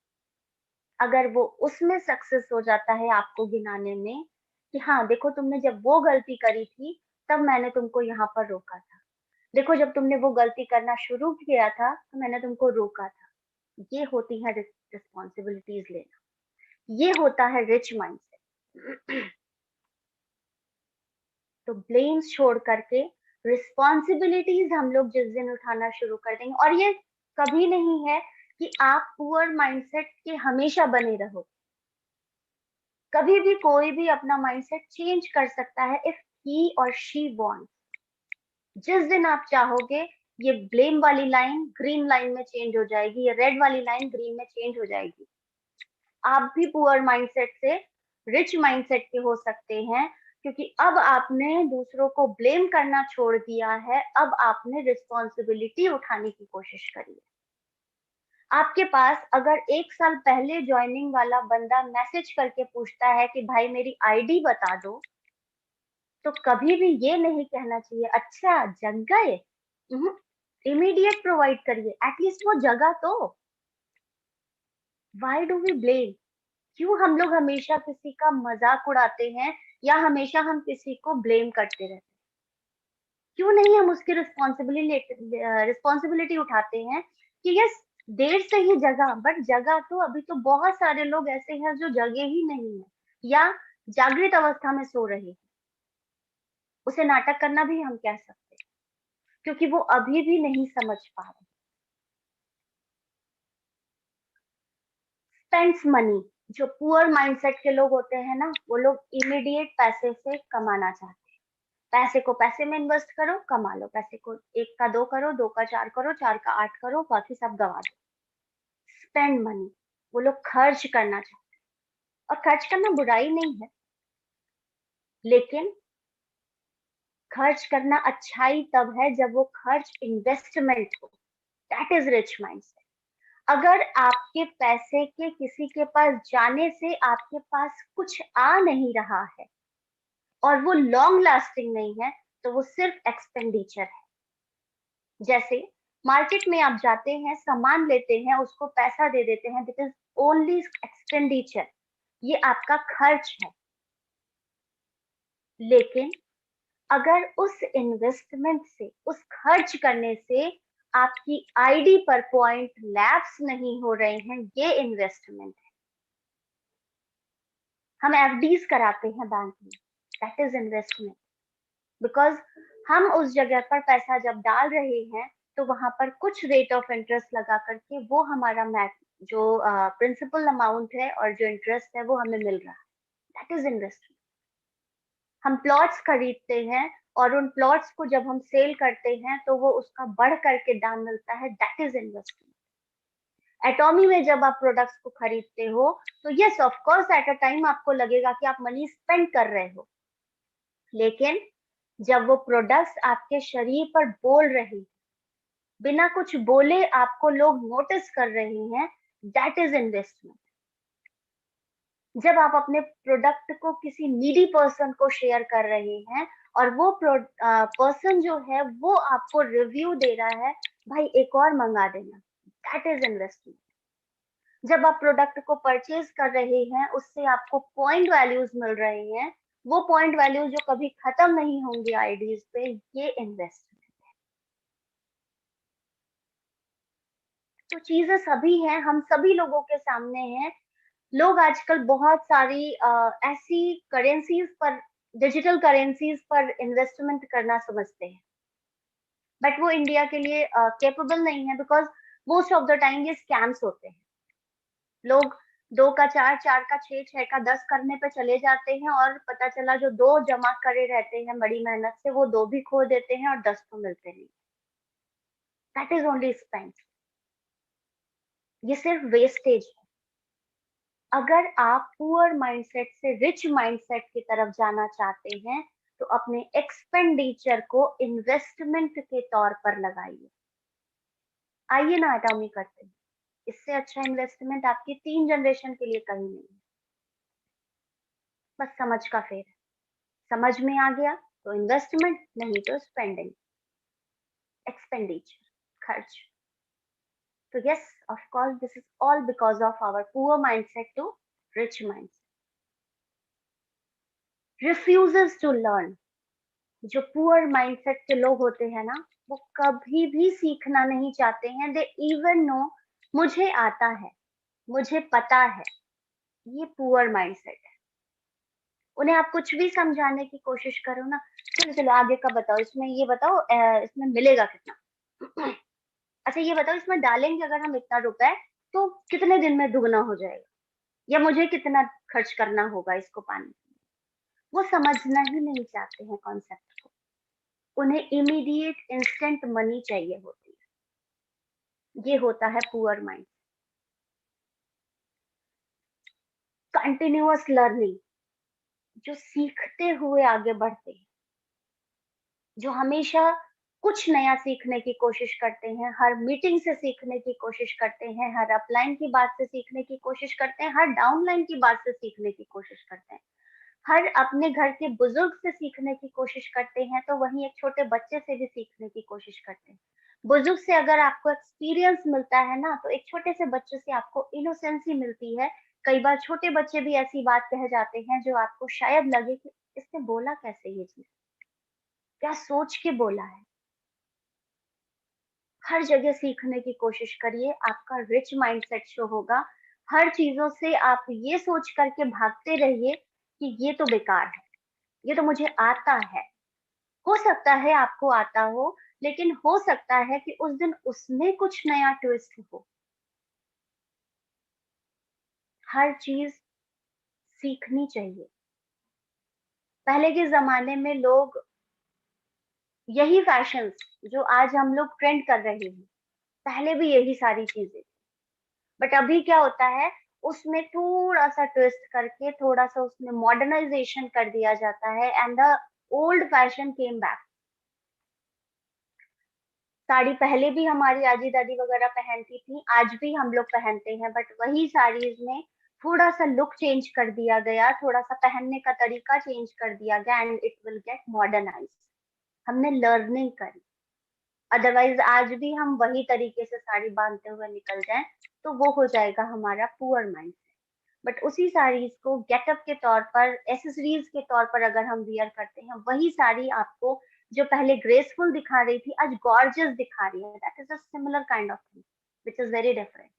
अगर वो उसमें सक्सेस हो जाता है आपको गिनाने में कि हाँ देखो तुमने जब वो गलती करी थी तब मैंने तुमको यहाँ पर रोका था, देखो जब तुमने वो गलती करना शुरू किया था तो मैंने तुमको रोका था। ये होती है रिस्पॉन्सिबिलिटीज लेना, ये होता है रिच माइंडसेट। तो ब्लेम्स छोड़ करके रिस्पॉन्सिबिलिटीज हम लोग जिस दिन उठाना शुरू कर देंगे, और ये कभी नहीं है कि आप पुअर माइंडसेट के हमेशा बने रहो। कभी भी कोई भी अपना माइंडसेट चेंज कर सकता है इफ ही और शी वांट। जिस दिन आप चाहोगे, ये ब्लेम वाली लाइन ग्रीन लाइन में चेंज हो जाएगी, ये रेड वाली लाइन ग्रीन में चेंज हो जाएगी। आप भी पुअर माइंडसेट से रिच माइंडसेट के हो सकते हैं, क्योंकि अब आपने दूसरों को ब्लेम करना छोड़ दिया है, अब आपने रिस्पॉन्सिबिलिटी उठाने की कोशिश करी है। आपके पास अगर 1 साल पहले ज्वाइनिंग वाला बंदा मैसेज करके पूछता है कि भाई मेरी आईडी बता दो, तो कभी भी ये नहीं कहना चाहिए अच्छा जग गए, इमीडिएट प्रोवाइड करिए, एटलीस्ट वो जगह तो। Why do we blame? क्यों हम लोग हमेशा किसी का मजाक उड़ाते हैं, या हमेशा हम किसी को ब्लेम करते रहते हैं? क्यों नहीं हम उसकी रिस्पॉन्सिबिलिटी उठाते हैं कि यस देर से ही जगह, बट जगह तो अभी तो बहुत सारे लोग ऐसे हैं जो जगे ही नहीं है या जागृत अवस्था में सो रहे हैं। उसे नाटक करना भी हम कह सकते हैं, क्योंकि वो अभी भी नहीं समझ पा रहे। स्पेंड्स मनी, जो पुअर माइंडसेट के लोग होते हैं ना, वो लोग इमीडिएट पैसे से कमाना चाहते हैं। पैसे को पैसे में इन्वेस्ट करो, कमा लो। पैसे को 1 का 2 करो, 2 का 4 करो, 4 का 8 करो, बाकी सब गँवा दो। स्पेंड मनी, वो लोग खर्च करना चाहते हैं और खर्च करना बुराई नहीं है, लेकिन खर्च करना अच्छाई तब है जब वो खर्च इन्वेस्टमेंट हो। That is rich mindset. अगर आपके पैसे के किसी के पास जाने से आपके पास कुछ आ नहीं रहा है और वो लॉन्ग लास्टिंग नहीं है, तो वो सिर्फ एक्सपेंडिचर है। जैसे मार्केट में आप जाते हैं, सामान लेते हैं, उसको पैसा दे देते हैं, दैट इज ओनली एक्सपेंडिचर, ये आपका खर्च है। लेकिन अगर उस इन्वेस्टमेंट से, उस खर्च करने से आपकी आईडी पर पॉइंट लैप्स नहीं हो रहे हैं, ये इन्वेस्टमेंट है। हम एफडीज कराते हैं बैंक में, दैट इज इन्वेस्टमेंट। बिकॉज हम उस जगह पर पैसा जब डाल रहे हैं, तो वहां पर कुछ रेट ऑफ इंटरेस्ट लगा करके वो हमारा जो प्रिंसिपल अमाउंट है और जो इंटरेस्ट है वो हमें मिल रहा है, दैट इज इन्वेस्टमेंट। हम प्लॉट्स खरीदते हैं और उन प्लॉट्स को जब हम सेल करते हैं तो वो उसका बढ़ करके दाम मिलता है, दैट इज इन्वेस्टमेंट। एटॉमी में जब आप प्रोडक्ट्स को खरीदते हो, तो yes of course at a time आपको लगेगा कि आप मनी स्पेंड कर रहे हो, लेकिन जब वो प्रोडक्ट्स आपके शरीर पर बोल रही, बिना कुछ बोले आपको लोग नोटिस कर रहे हैं, दैट इज इन्वेस्टमेंट। जब आप अपने प्रोडक्ट को किसी नीडी पर्सन को शेयर कर रहे हैं और वो पर्सन जो है वो आपको रिव्यू दे रहा है, भाई एक और मंगा देना, दैट इज इन्वेस्टमेंट। जब आप प्रोडक्ट को परचेज कर रहे हैं, उससे आपको पॉइंट वैल्यूज मिल रहे हैं, वो पॉइंट वैल्यूज जो कभी खत्म नहीं होंगे आईडीज पे, ये इन्वेस्टमेंट। तो चीजें सभी हैं, हम सभी लोगों के सामने हैं। लोग आजकल बहुत सारी ऐसी करेंसीज पर, डिजिटल करेंसीज पर इन्वेस्टमेंट करना समझते हैं, बट वो इंडिया के लिए कैपेबल नहीं है, because most of the time ये स्कैम्स होते हैं। लोग 2 का 4, 4 का 6, 6 का 10 करने पे चले जाते हैं और पता चला जो 2 जमा करे रहते हैं बड़ी मेहनत से, वो 2 भी खो देते हैं और 10 तो मिलते नहीं। That is only spend. ये सिर्फ वेस्टेज है। अगर आप पुअर माइंडसेट से रिच माइंडसेट की तरफ जाना चाहते हैं, तो अपने एक्सपेंडिचर को इन्वेस्टमेंट के तौर पर लगाइए। आइए ना एटॉमी करते हैं। इससे अच्छा इन्वेस्टमेंट आपकी 3 जनरेशन के लिए कहीं नहीं है। बस समझ का फेर है। समझ में आ गया तो इन्वेस्टमेंट, नहीं तो स्पेंडिंग, एक्सपेंडिचर, खर्च। तो yes, of course this is all because of our poor mindset to rich mindset. Refuses to learn. जो पुअर माइंडसेट के लोग होते हैं ना, वो कभी भी सीखना नहीं चाहते हैं। दे इवन नो, मुझे आता है, मुझे पता है, ये पुअर माइंडसेट है। उन्हें आप कुछ भी समझाने की कोशिश करो ना, चलो चलो आगे का बताओ, इसमें ये बताओ, इसमें मिलेगा कितना। अच्छा ये बताओ, इसमें डालेंगे अगर हम इतना रुपए, तो कितने दिन में दुगना हो जाएगा, या मुझे कितना खर्च करना होगा इसको पाने के लिए। वो समझना ही नहीं चाहते हैं कॉन्सेप्ट को। उन्हें इमीडिएट इंस्टेंट मनी चाहिए होती है। ये होता है पुअर माइंड। कंटिन्यूअस लर्निंग, जो सीखते हुए आगे बढ़ते हैं, जो हमेशा कुछ नया सीखने की कोशिश करते हैं, हर मीटिंग से सीखने की कोशिश करते हैं, हर अपलाइन की बात से सीखने की कोशिश करते हैं, हर डाउनलाइन की बात से सीखने की कोशिश करते हैं, हर अपने घर के बुजुर्ग से सीखने की कोशिश करते हैं, तो वहीं एक छोटे बच्चे से भी सीखने की कोशिश करते हैं। बुजुर्ग से अगर आपको एक्सपीरियंस मिलता है ना, तो एक छोटे से बच्चे से आपको इनोसेंसी मिलती है। कई बार छोटे बच्चे भी ऐसी बात कह जाते हैं जो आपको शायद लगे कि इसने बोला कैसे, ये चीज क्या सोच के बोला है। हर जगह सीखने की कोशिश करिए, आपका रिच माइंडसेट शो होगा। हर चीजों से आप ये सोच करके भागते रहिए कि ये तो बेकार है, ये तो मुझे आता है। हो सकता है आपको आता हो, लेकिन हो सकता है कि उस दिन उसमें कुछ नया ट्विस्ट हो। हर चीज सीखनी चाहिए। पहले के जमाने में लोग यही फैशंस जो आज हम लोग ट्रेंड कर रहे हैं, पहले भी यही सारी चीजें। बट अभी क्या होता है, उसमें थोड़ा सा ट्विस्ट करके, थोड़ा सा उसमें मॉडर्नाइजेशन कर दिया जाता है and the old fashion came back. Sari पहले भी हमारी आजी दादी वगैरह पहनती थी, आज भी हम लोग पहनते हैं, बट वही साड़ीज में थोड़ा सा लुक चेंज कर दिया गया, थोड़ा सा पहनने का तरीका चेंज कर दिया गया and it will get modernise. हमने लर्निंग करी। अदरवाइज आज भी हम वही तरीके से साड़ी बांधते हुए निकल जाएं तो वो हो जाएगा हमारा पुअर माइंड। बट उसी साड़ीज को गेटअप के तौर पर, एसेसरीज के तौर पर अगर हम वियर करते हैं, वही साड़ी आपको जो पहले ग्रेसफुल दिखा रही थी आज गॉर्जियस दिखा रही है। That is a similar kind of thing which is very different.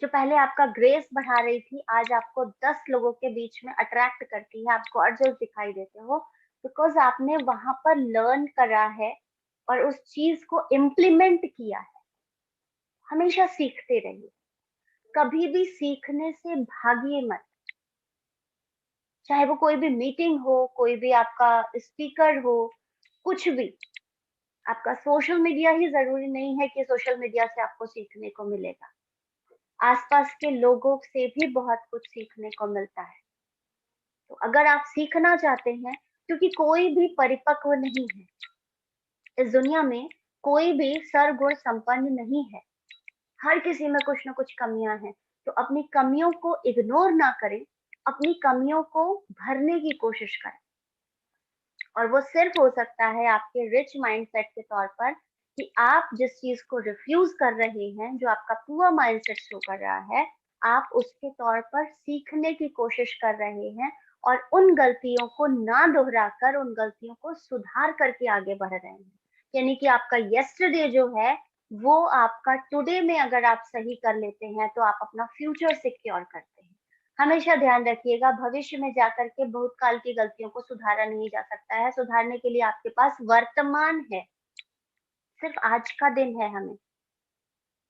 जो पहले आपका ग्रेस बढ़ा रही थी आज आपको 10 लोगों के बीच में अट्रैक्ट करती है, आप गॉर्जियस दिखाई देते हो, बिकॉज आपने वहां पर लर्न करा है और उस चीज को इम्प्लीमेंट किया है। हमेशा सीखते रहिए, कभी भी सीखने से भागिए मत। चाहे वो कोई भी मीटिंग हो, कोई भी आपका स्पीकर हो, कुछ भी। आपका सोशल मीडिया ही जरूरी नहीं है कि सोशल मीडिया से आपको सीखने को मिलेगा। आसपास के लोगों से भी बहुत कुछ सीखने को मिलता है। तो अगर आप सीखना चाहते हैं, क्योंकि कोई भी परिपक्व नहीं है इस दुनिया में, कोई भी सर्वगुण संपन्न नहीं है, हर किसी में कुछ ना कुछ कमियां हैं। तो अपनी कमियों को इग्नोर ना करें, अपनी कमियों को भरने की कोशिश करें। और वो सिर्फ हो सकता है आपके रिच माइंडसेट के तौर पर, कि आप जिस चीज को रिफ्यूज कर रहे हैं, जो आपका पुअर माइंडसेट शो कर रहा है, आप उसके तौर पर सीखने की कोशिश कर रहे हैं और उन गलतियों को ना दोहराकर, उन गलतियों को सुधार करके आगे बढ़ रहे हैं। यानी कि आपका यस्टरडे जो है वो आपका टुडे में अगर आप सही कर लेते हैं तो आप अपना फ्यूचर सिक्योर करते हैं। हमेशा ध्यान रखिएगा, भविष्य में जाकर के भूतकाल की गलतियों को सुधारा नहीं जा सकता है। सुधारने के लिए आपके पास वर्तमान है, सिर्फ आज का दिन है हमें।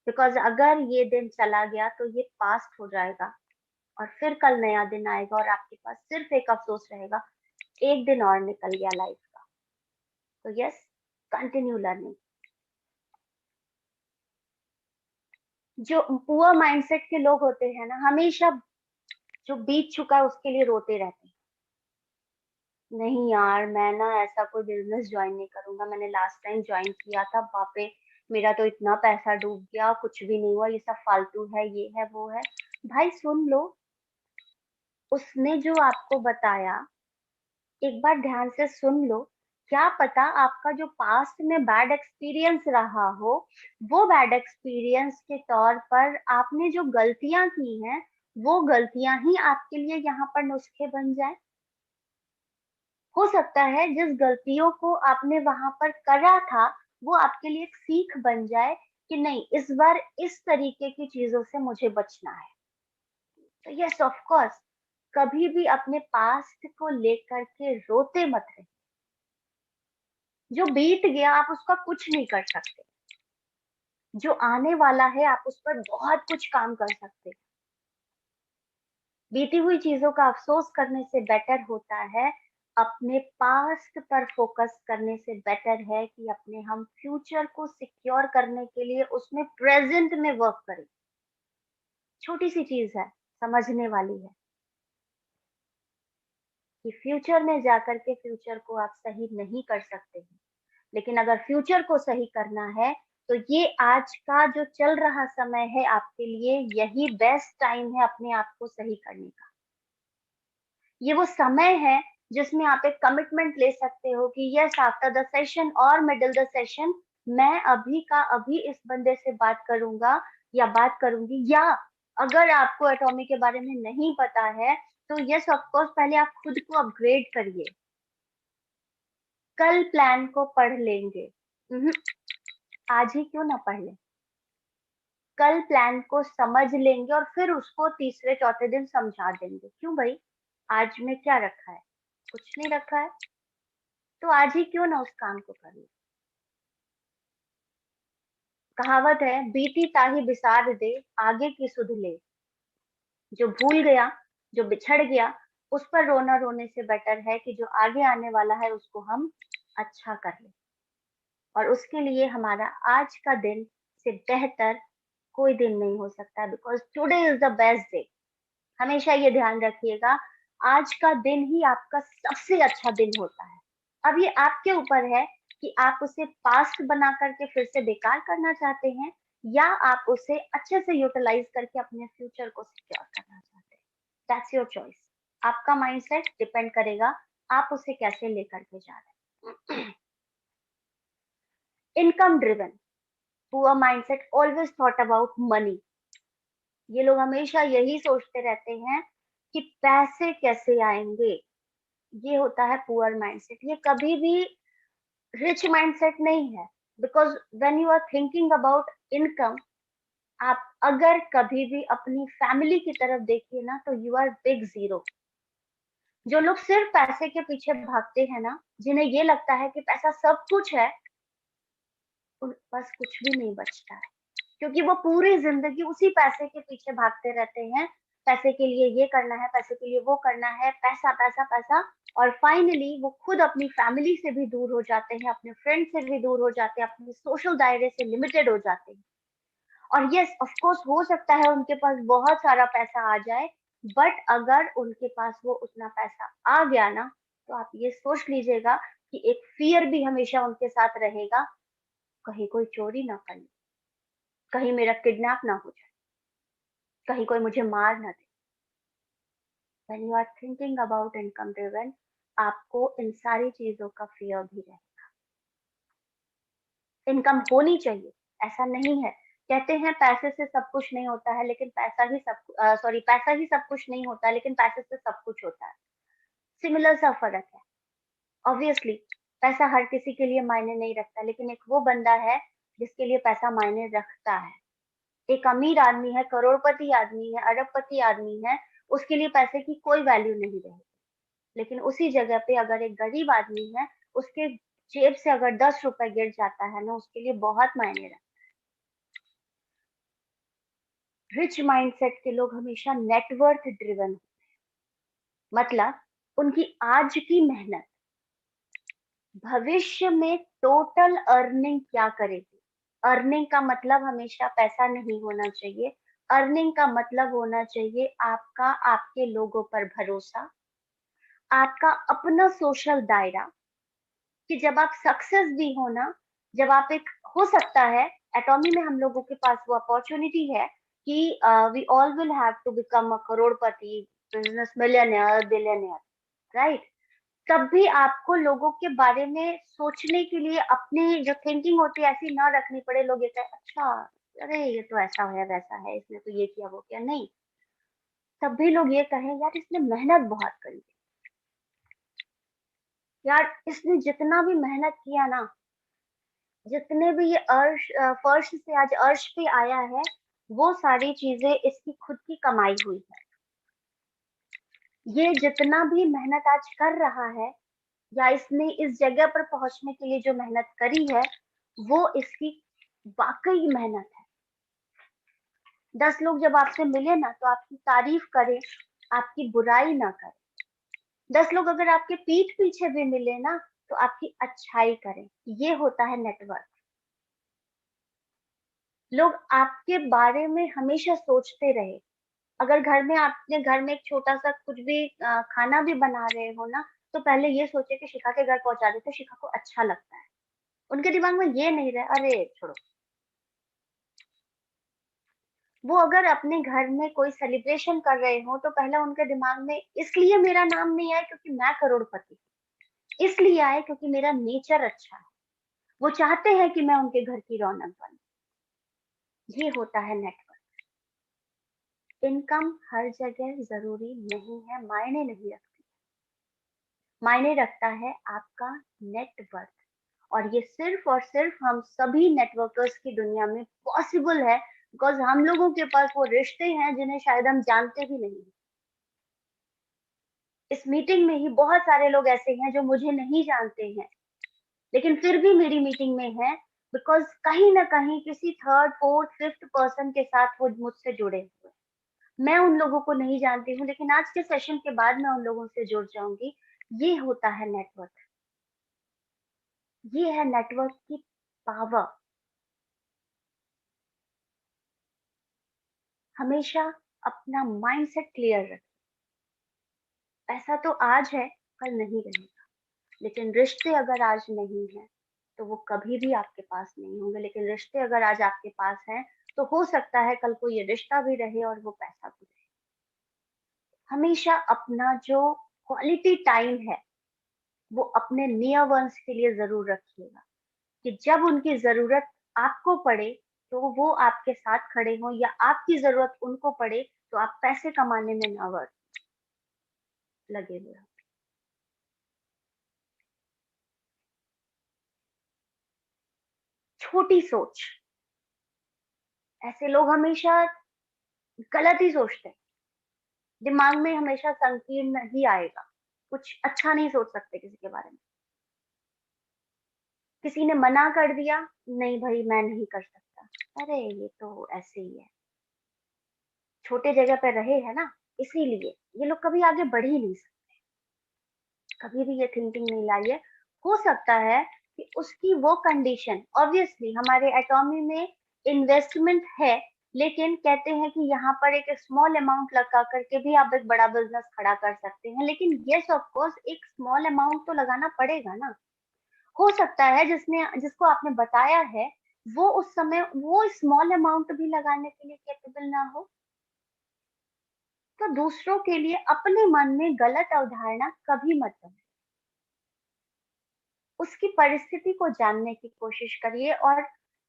बिकॉज अगर ये दिन चला गया तो ये पास्ट हो जाएगा और फिर कल नया दिन आएगा और आपके पास सिर्फ एक अफसोस रहेगा, एक दिन और निकल गया लाइफ का। तो यस, कंटिन्यू लर्निंग। जो पुअर माइंडसेट के लोग होते हैं ना, हमेशा जो बीत चुका है उसके लिए रोते रहते हैं। नहीं यार, मैं ना ऐसा कोई बिजनेस ज्वाइन नहीं करूंगा, मैंने लास्ट टाइम ज्वाइन किया था, बाप रे, मेरा तो इतना पैसा डूब गया, कुछ भी नहीं हुआ, ये सब फालतू है, ये है वो है। भाई सुन लो, उसने जो आपको बताया एक बार ध्यान से सुन लो। क्या पता आपका जो पास्ट में बैड एक्सपीरियंस रहा हो, वो बैड एक्सपीरियंस के तौर पर आपने जो गलतियां की हैं, वो गलतियां ही आपके लिए यहाँ पर नुस्खे बन जाए। हो सकता है जिस गलतियों को आपने वहां पर करा था वो आपके लिए एक सीख बन जाए कि नहीं, इस बार इस तरीके की चीजों से मुझे बचना है। तो यस, ऑफ कोर्स, कभी भी अपने पास्ट को लेकर के रोते मत रहे। जो बीत गया आप उसका कुछ नहीं कर सकते, जो आने वाला है आप उस पर बहुत कुछ काम कर सकते। बीती हुई चीजों का अफसोस करने से बेटर होता है अपने पास्ट पर फोकस करने से बेटर है कि अपने हम फ्यूचर को सिक्योर करने के लिए उसमें प्रेजेंट में वर्क करें। छोटी सी चीज है, समझने वाली है, कि फ्यूचर में जाकर के फ्यूचर को आप सही नहीं कर सकते हैं, लेकिन अगर फ्यूचर को सही करना है तो ये आज का जो चल रहा समय है आपके लिए, यही बेस्ट टाइम है अपने आप को सही करने का। ये वो समय है जिसमें आप एक कमिटमेंट ले सकते हो कि यस, आफ्टर द सेशन और मिडिल द सेशन मैं अभी का अभी इस बंदे से बात करूंगा या बात करूंगी। या अगर आपको एटॉमी के बारे में नहीं पता है तो यस, ऑफ कोर्स, पहले आप खुद को अपग्रेड करिए। कल प्लान को पढ़ लेंगे, आज ही क्यों ना पढ़ लें। कल प्लान को समझ लेंगे और फिर उसको तीसरे चौथे दिन समझा देंगे। क्यों भाई, आज में क्या रखा है, कुछ नहीं रखा है, तो आज ही क्यों ना उस काम को कर ले। कहावत है, बीती ताही बिसार दे, आगे की सुध ले। जो भूल गया, जो बिछड़ गया, उस पर रोना रोने से बेटर है कि जो आगे आने वाला है उसको हम अच्छा कर लें, और उसके लिए हमारा आज का दिन से बेहतर कोई दिन नहीं हो सकता, because today is the best day. हमेशा ये ध्यान रखिएगा, आज का दिन ही आपका सबसे अच्छा दिन होता है। अब ये आपके ऊपर है कि आप उसे पास्ट बना करके फिर से बेकार करना चाहते हैं, या आप उसे अच्छे से यूटिलाइज करके अपने फ्यूचर को सिक्योर करना चाहते हैं। That's your choice. आपका माइंडसेट डिपेंड करेगा आप उसे कैसे लेकर के जा रहे हैं। Income driven poor mindset always thought about money. ये लोग हमेशा यही सोचते रहते हैं कि पैसे कैसे आएंगे। ये होता है पुअर माइंडसेट। ये कभी भी रिच माइंडसेट नहीं है, because when you are thinking about income, आप अगर कभी भी अपनी फैमिली की तरफ देखिए ना, तो यू आर बिग जीरो। जो लोग सिर्फ पैसे के पीछे भागते हैं ना, जिन्हें ये लगता है कि पैसा सब कुछ है, उन पास कुछ भी नहीं बचता है, क्योंकि वो पूरी जिंदगी उसी पैसे के पीछे भागते रहते हैं। पैसे के लिए ये करना है, पैसे के लिए वो करना है, पैसा पैसा पैसा। और फाइनली वो खुद अपनी फैमिली से भी दूर हो जाते हैं, अपने फ्रेंड से भी दूर हो जाते हैं, अपने सोशल दायरे से लिमिटेड हो जाते हैं। और यस, ऑफ कोर्स, हो सकता है उनके पास बहुत सारा पैसा आ जाए, बट अगर उनके पास वो उतना पैसा आ गया ना, तो आप ये सोच लीजिएगा कि एक फियर भी हमेशा उनके साथ रहेगा, कहीं कोई चोरी ना कर ले, कहीं मेरा किडनैप ना हो जाए, कहीं कोई मुझे मार ना दे। When you are thinking about income driven, आपको इन सारी चीजों का फियर भी रहे। इनकम होनी चाहिए, ऐसा नहीं है। कहते हैं पैसे से सब कुछ नहीं होता है, लेकिन पैसा ही सब कुछ नहीं होता, लेकिन पैसे से सब कुछ होता है। सिमिलर सा फर्क है। ऑब्वियसली पैसा हर किसी के लिए मायने नहीं रखता, लेकिन एक वो बंदा है जिसके लिए पैसा मायने रखता है। एक अमीर आदमी है, करोड़पति आदमी है, अरबपति आदमी है, उसके लिए पैसे की कोई वैल्यू नहीं रहेगी। लेकिन उसी जगह पे अगर एक गरीब आदमी है, उसके जेब से अगर 10 रुपए गिर जाता है ना, उसके लिए बहुत मायने रखता है। रिच माइंडसेट के लोग हमेशा नेटवर्थ ड्रिवन, मतलब उनकी आज की मेहनत भविष्य में टोटल अर्निंग क्या करेगी। अर्निंग का मतलब हमेशा पैसा नहीं होना चाहिए। अर्निंग का मतलब होना चाहिए आपका आपके लोगों पर भरोसा, आपका अपना सोशल दायरा, कि जब आप सक्सेस भी हो ना, जब आप एक, हो सकता है एटॉमी में हम लोगों के पास वो अपॉर्चुनिटी है कि we all will have to become a करोड़पति, बिजनेस मिलियनेयर, बिलियनेयर, राइट। तब भी आपको लोगों के बारे में सोचने के लिए अपनी जो थिंकिंग होती है ऐसी ना रखनी पड़े। लोग ये कहें, अच्छा, अरे ये तो ऐसा है वैसा है, इसने तो ये किया वो किया, नहीं। तब भी लोग ये कहें, यार इसने मेहनत बहुत करी, यार इसने जितना भी मेहनत किया ना, जितने भी ये फर्श से आज अर्श पे आया है, वो सारी चीजें इसकी खुद की कमाई हुई है। ये जितना भी मेहनत आज कर रहा है, या इसने इस जगह पर पहुंचने के लिए जो मेहनत करी है, वो इसकी वाकई मेहनत है। 10 लोग जब आपसे मिले ना, तो आपकी तारीफ करें, आपकी बुराई ना करें। 10 लोग अगर आपके पीठ पीछे भी मिले ना, तो आपकी अच्छाई करें। ये होता है नेटवर्क। लोग आपके बारे में हमेशा सोचते रहे। अगर घर में, आपने घर में एक छोटा सा कुछ भी खाना भी बना रहे हो ना, तो पहले ये सोचे कि शिखा के घर पहुंचा देते, शिखा को अच्छा लगता है। उनके दिमाग में ये नहीं रहे, अरे छोड़ो। वो अगर अपने घर में कोई सेलिब्रेशन कर रहे हो, तो पहले उनके दिमाग में इसलिए मेरा नाम नहीं आया क्योंकि मैं करोड़पति, इसलिए आए क्योंकि मेरा नेचर अच्छा है। वो चाहते हैं कि मैं उनके घर की रौनक बनूं। ये होता है नेटवर्क। इनकम हर जगह जरूरी नहीं है, मायने नहीं रखती। मायने रखता है आपका नेटवर्क। और ये सिर्फ और सिर्फ हम सभी नेटवर्कर्स की दुनिया में पॉसिबल है, बिकॉज हम लोगों के पास वो रिश्ते हैं जिन्हें शायद हम जानते भी नहीं। इस मीटिंग में ही बहुत सारे लोग ऐसे हैं जो मुझे नहीं जानते हैं, लेकिन फिर भी मेरी मीटिंग में है, बिकॉज कहीं ना कहीं किसी थर्ड फोर्थ फिफ्थ पर्सन के साथ वो मुझसे जुड़े हुए हैं। मैं उन लोगों को नहीं जानती हूँ, लेकिन आज के सेशन के बाद मैं उन लोगों से जुड़ जाऊंगी। ये होता है नेटवर्क, ये है नेटवर्क की पावर। हमेशा अपना माइंडसेट क्लियर रखें। पैसा तो आज है, कल नहीं रहेगा, लेकिन रिश्ते अगर आज नहीं है तो वो कभी भी आपके पास नहीं होंगे। लेकिन रिश्ते अगर आज आपके पास हैं तो हो सकता है कल को ये रिश्ता भी रहे और वो पैसा भी रहे। हमेशा अपना जो क्वालिटी टाइम है वो अपने नियर वंस के लिए जरूर रखिएगा, कि जब उनकी जरूरत आपको पड़े तो वो आपके साथ खड़े हों, या आपकी जरूरत उनको पड़े तो आप पैसे कमाने में ना लगे हुए हो। छोटी सोच, ऐसे लोग हमेशा गलत ही सोचते हैं। दिमाग में हमेशा संकीर्ण ही आएगा, कुछ अच्छा नहीं सोच सकते किसी के बारे में। किसी ने मना कर दिया, नहीं भाई मैं नहीं कर सकता, अरे ये तो ऐसे ही है, छोटे जगह पे रहे है ना, इसीलिए ये लोग कभी आगे बढ़ ही नहीं सकते। कभी भी ये थिंकिंग नहीं लाई है। हो सकता है कि उसकी वो कंडीशन, ऑब्वियसली हमारे एटॉमी में इन्वेस्टमेंट है, लेकिन कहते हैं कि यहाँ पर एक स्मॉल अमाउंट लगा करके भी आप एक बड़ा बिजनेस खड़ा कर सकते हैं। लेकिन यस ऑफ कोर्स एक स्मॉल अमाउंट तो लगाना पड़ेगा ना। हो सकता है जिसको आपने बताया है वो उस समय वो स्मॉल अमाउंट भी लगाने के लिए कैपेबल ना हो। तो दूसरों के लिए अपने मन में गलत अवधारणा कभी मत बनाइए। उसकी परिस्थिति को जानने की कोशिश करिए, और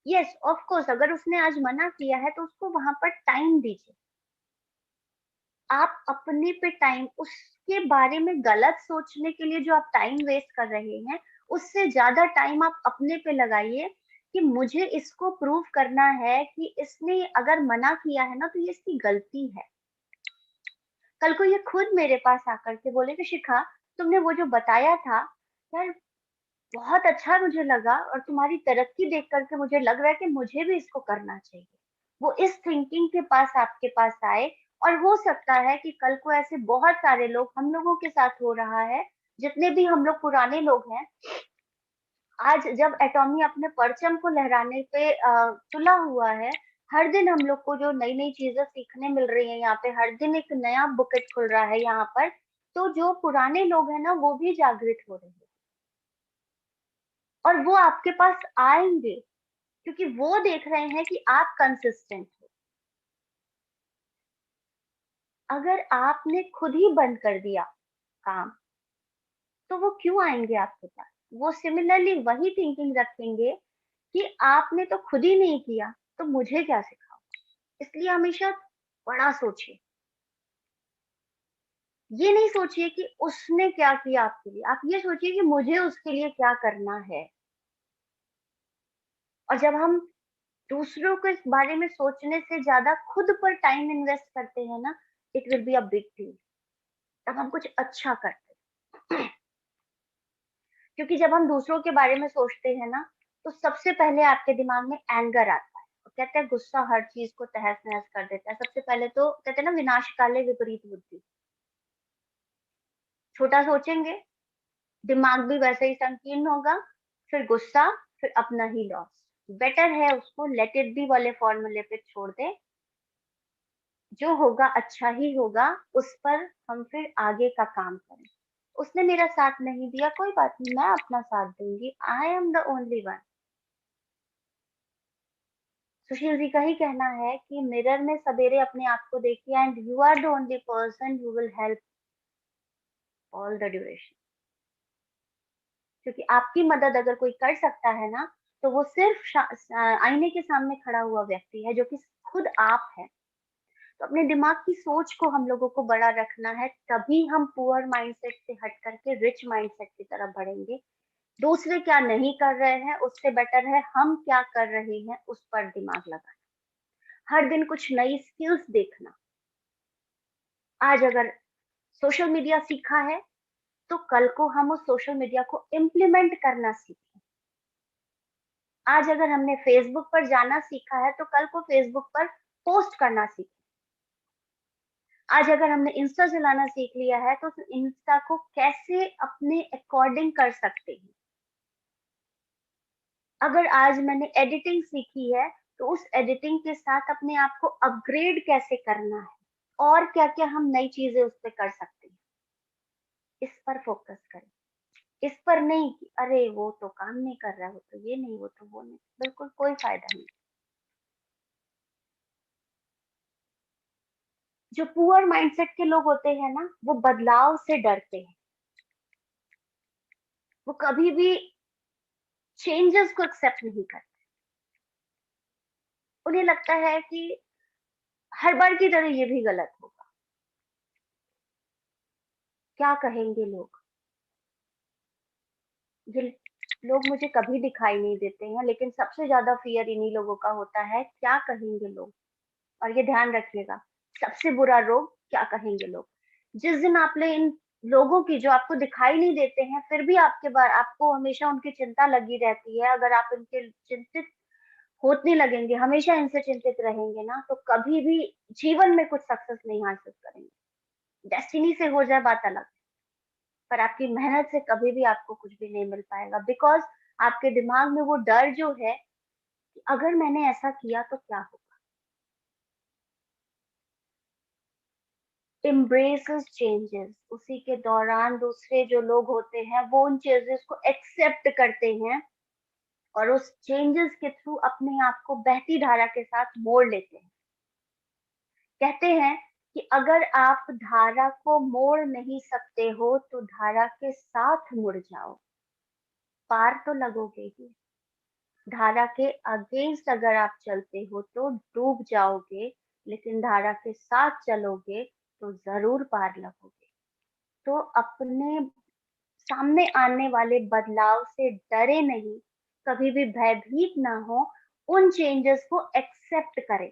यस ऑफ कोर्स अगर उसने आज मना किया है तो उसको वहां पर टाइम दीजिए। आप अपने पे टाइम, उसके बारे में गलत सोचने के लिए जो आप टाइम वेस्ट कर रहे हैं, उससे ज्यादा टाइम आप अपने पे लगाइए कि मुझे इसको प्रूव करना है कि इसने अगर मना किया है ना तो ये इसकी गलती है। कल को ये खुद मेरे पास आकर के बोले कि शिखा, तुमने वो जो बताया था यार, बहुत अच्छा मुझे लगा, और तुम्हारी तरक्की देख करके मुझे लग रहा है कि मुझे भी इसको करना चाहिए। वो इस थिंकिंग के पास आपके पास आए। और हो सकता है कि कल को ऐसे बहुत सारे लोग, हम लोगों के साथ हो रहा है, जितने भी हम लोग पुराने लोग हैं, आज जब एटॉमी अपने परचम को लहराने पे तुला हुआ है, हर दिन हम लोग को जो नई नई चीजें सीखने मिल रही है, यहाँ पे हर दिन एक नया बुकेट खुल रहा है यहाँ पर, तो जो पुराने लोग हैं ना वो भी जागृत हो रहे हैं, और वो आपके पास आएंगे क्योंकि वो देख रहे हैं कि आप कंसिस्टेंट हो। अगर आपने खुद ही बंद कर दिया काम तो वो क्यों आएंगे आपके पास? वो सिमिलरली वही थिंकिंग रखेंगे कि आपने तो खुद ही नहीं किया तो मुझे क्या सिखाओ। इसलिए हमेशा बड़ा सोचिए। ये नहीं सोचिए कि उसने क्या किया आपके लिए, आप ये सोचिए कि मुझे उसके लिए क्या करना है। और जब हम दूसरों के इस बारे में सोचने से ज्यादा खुद पर टाइम इन्वेस्ट करते हैं ना, it will be a big deal. तब हम कुछ अच्छा करते हैं। क्योंकि जब हम दूसरों के बारे में सोचते हैं ना तो सबसे पहले आपके दिमाग में एंगर आता है, और कहते हैं गुस्सा हर चीज को तहस नहस कर देता है। सबसे पहले तो कहते हैं ना, विनाश काले विपरीत बुद्धि। छोटा सोचेंगे, दिमाग भी वैसे ही संकीर्ण होगा, फिर गुस्सा, फिर अपना ही लॉस। बेटर है उसको लेट इट बी वाले फॉर्मूले पे छोड़ दे। जो होगा अच्छा ही होगा, उस पर हम फिर आगे का काम करें। उसने मेरा साथ नहीं दिया, कोई बात नहीं, मैं अपना साथ दूंगी। I am the only one. Sushil ji का ही कहना है कि मिरर में सवेरे अपने आप को देखिए, and you are the only person who will help all the duration. क्योंकि आपकी मदद अगर कोई कर सकता है ना, तो वो सिर्फ आईने के सामने खड़ा हुआ व्यक्ति है, जो कि खुद आप है। तो अपने दिमाग की सोच को हम लोगों को बड़ा रखना है, तभी हम पुअर माइंडसेट से हट करके रिच माइंडसेट की तरफ बढ़ेंगे। दूसरे क्या नहीं कर रहे हैं उससे बेटर है हम क्या कर रहे हैं, उस पर दिमाग लगाना। हर दिन कुछ नई स्किल्स देखना। आज अगर सोशल मीडिया सीखा है तो कल को हम उस सोशल मीडिया को इम्प्लीमेंट करना सीखें। आज अगर हमने फेसबुक पर जाना सीखा है तो कल को फेसबुक पर पोस्ट करना सीखें। आज अगर हमने इंस्टा चलाना सीख लिया है तो उस इंस्टा को कैसे अपने अकॉर्डिंग कर सकते हैं। अगर आज मैंने एडिटिंग सीखी है तो उस एडिटिंग के साथ अपने आप को अपग्रेड कैसे करना है और क्या-क्या हम नई चीजें उस पे कर सकते हैं, इस पर फोकस करें। इस पर नहीं कि अरे वो तो काम नहीं कर रहा है, वो तो ये नहीं, वो तो वो नहीं, बिल्कुल कोई फायदा नहीं। जो पुअर माइंडसेट के लोग होते हैं ना, वो बदलाव से डरते हैं। वो कभी भी चेंजेस को एक्सेप्ट नहीं करते। उन्हें लगता है कि हर बार की तरह ये भी गलत होगा। क्या कहेंगे लोग? ये लोग मुझे कभी दिखाई नहीं देते हैं, लेकिन सबसे ज़्यादा फ़ियर इन्हीं लोगों का होता है, क्या कहेंगे लोग? और ये ध्यान रखिएगा, सबसे बुरा रोग क्या कहेंगे लोग। जिस दिन आपने इन लोगों की जो आपको दिखाई नहीं देते हैं, फिर भी आपको हमेशा उनकी चिंता लगी रहती है, अगर आप इनके चिंतित होने लगेंगे, हमेशा इनसे चिंतित रहेंगे ना, तो कभी भी जीवन में कुछ सक्सेस नहीं हासिल करेंगे। डेस्टिनी से हो जाए बात अलग, पर आपकी मेहनत से कभी भी आपको कुछ भी नहीं मिल पाएगा, बिकॉज़ आपके दिमाग में वो डर जो है कि अगर मैंने ऐसा किया तो क्या होगा? embraces changes, उसी के दौरान दूसरे जो लोग होते हैं वो उन चेंजेस को एक्सेप्ट करते हैं और उस चेंजेस के थ्रू अपने आप को बहती धारा के साथ मोड़ लेते हैं। कहते हैं कि अगर आप धारा को मोड़ नहीं सकते हो तो धारा के साथ मुड़ जाओ, पार तो लगोगे ही। धारा के अगेंस्ट अगर आप चलते हो तो डूब जाओगे, लेकिन धारा के साथ चलोगे तो जरूर पार लगोगे। तो अपने सामने आने वाले बदलाव से डरे नहीं, कभी भी भयभीत ना हो, उन चेंजेस को एक्सेप्ट करें।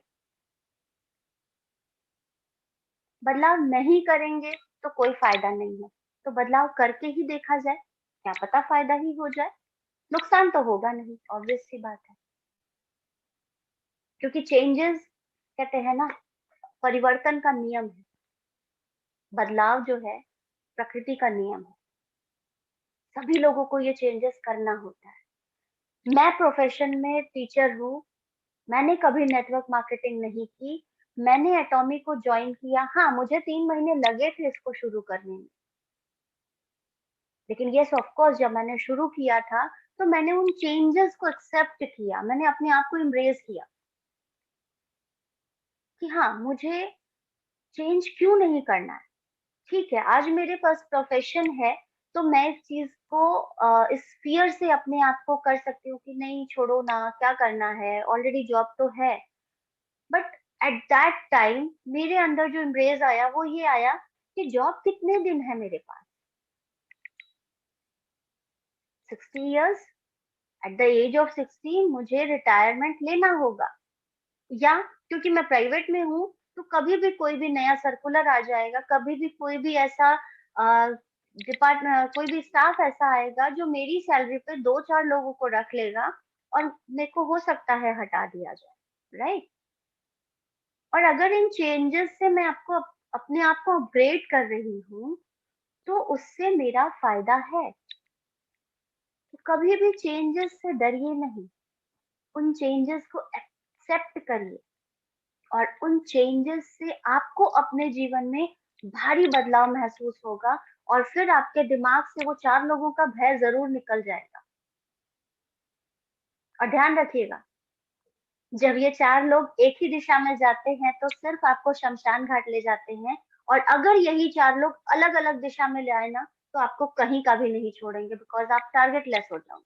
बदलाव नहीं करेंगे तो कोई फायदा नहीं है, तो बदलाव करके ही देखा जाए, क्या पता फायदा ही हो जाए। नुकसान तो होगा नहीं, ऑब्वियस सी बात है, क्योंकि चेंजेस कहते हैं ना, परिवर्तन का नियम है। बदलाव जो है प्रकृति का नियम है, सभी लोगों को ये चेंजेस करना होता है। मैं प्रोफेशन में टीचर हूँ, मैंने कभी नेटवर्क मार्केटिंग नहीं की, मैंने एटॉमी को ज्वाइन किया। हाँ, मुझे 3 महीने लगे थे इसको शुरू करने में, लेकिन येस ऑफ कोर्स जब मैंने शुरू किया था, तो मैंने उन चेंजेस को एक्सेप्ट किया, मैंने अपने आप को एम्ब्रेस किया कि हाँ, मुझे चेंज क्यों नहीं करना है। ठीक है, आज मेरे पास प्रोफेशन है, तो मैं इस चीज़ को इस फ़ियर से अपने आप को कर सकती हूँ कि नहीं छोड़ो ना, क्या करना है, ऑलरेडी जॉब तो है। बट एट दैट टाइम मेरे अंदर जो एम्ब्रेस आया वो ये आया कि जॉब कितने दिन है मेरे पास, 60 years, at the age of 60 मुझे रिटायरमेंट लेना होगा, या क्योंकि मैं प्राइवेट में हूँ तो कभी भी कोई भी नया सर्कुलर आ जाएगा, कभी भी कोई भी ऐसा कोई भी स्टाफ ऐसा आएगा जो मेरी सैलरी पे 2-4 लोगों को रख लेगा और मेरे को हो सकता है हटा दिया जाए, राइट? और अगर इन चेंजेस से मैं अपने आप को अपग्रेड कर रही हूँ, तो उससे मेरा फ़ायदा है। तो कभी भी चेंजेस से डरिए नहीं, उन चेंजेस को एक्सेप्ट करिए और उन चेंजेस से आपको अपने जीवन में भारी बदलाव महसूस होगा और फिर आपके दिमाग से वो 4 लोगों का भय ज़रूर निकल जाएगा। और ध्यान रखिएगा, जब ये 4 लोग एक ही दिशा में जाते हैं, तो सिर्फ़ आपको शमशान घाट ले जाते हैं और अगर यही 4 लोग अलग-अलग दिशा में ले आए ना, तो आपको कहीं का भी नहीं छोड़ेंगे बिकॉज़ आप टारगेट लेस हो जाओगे।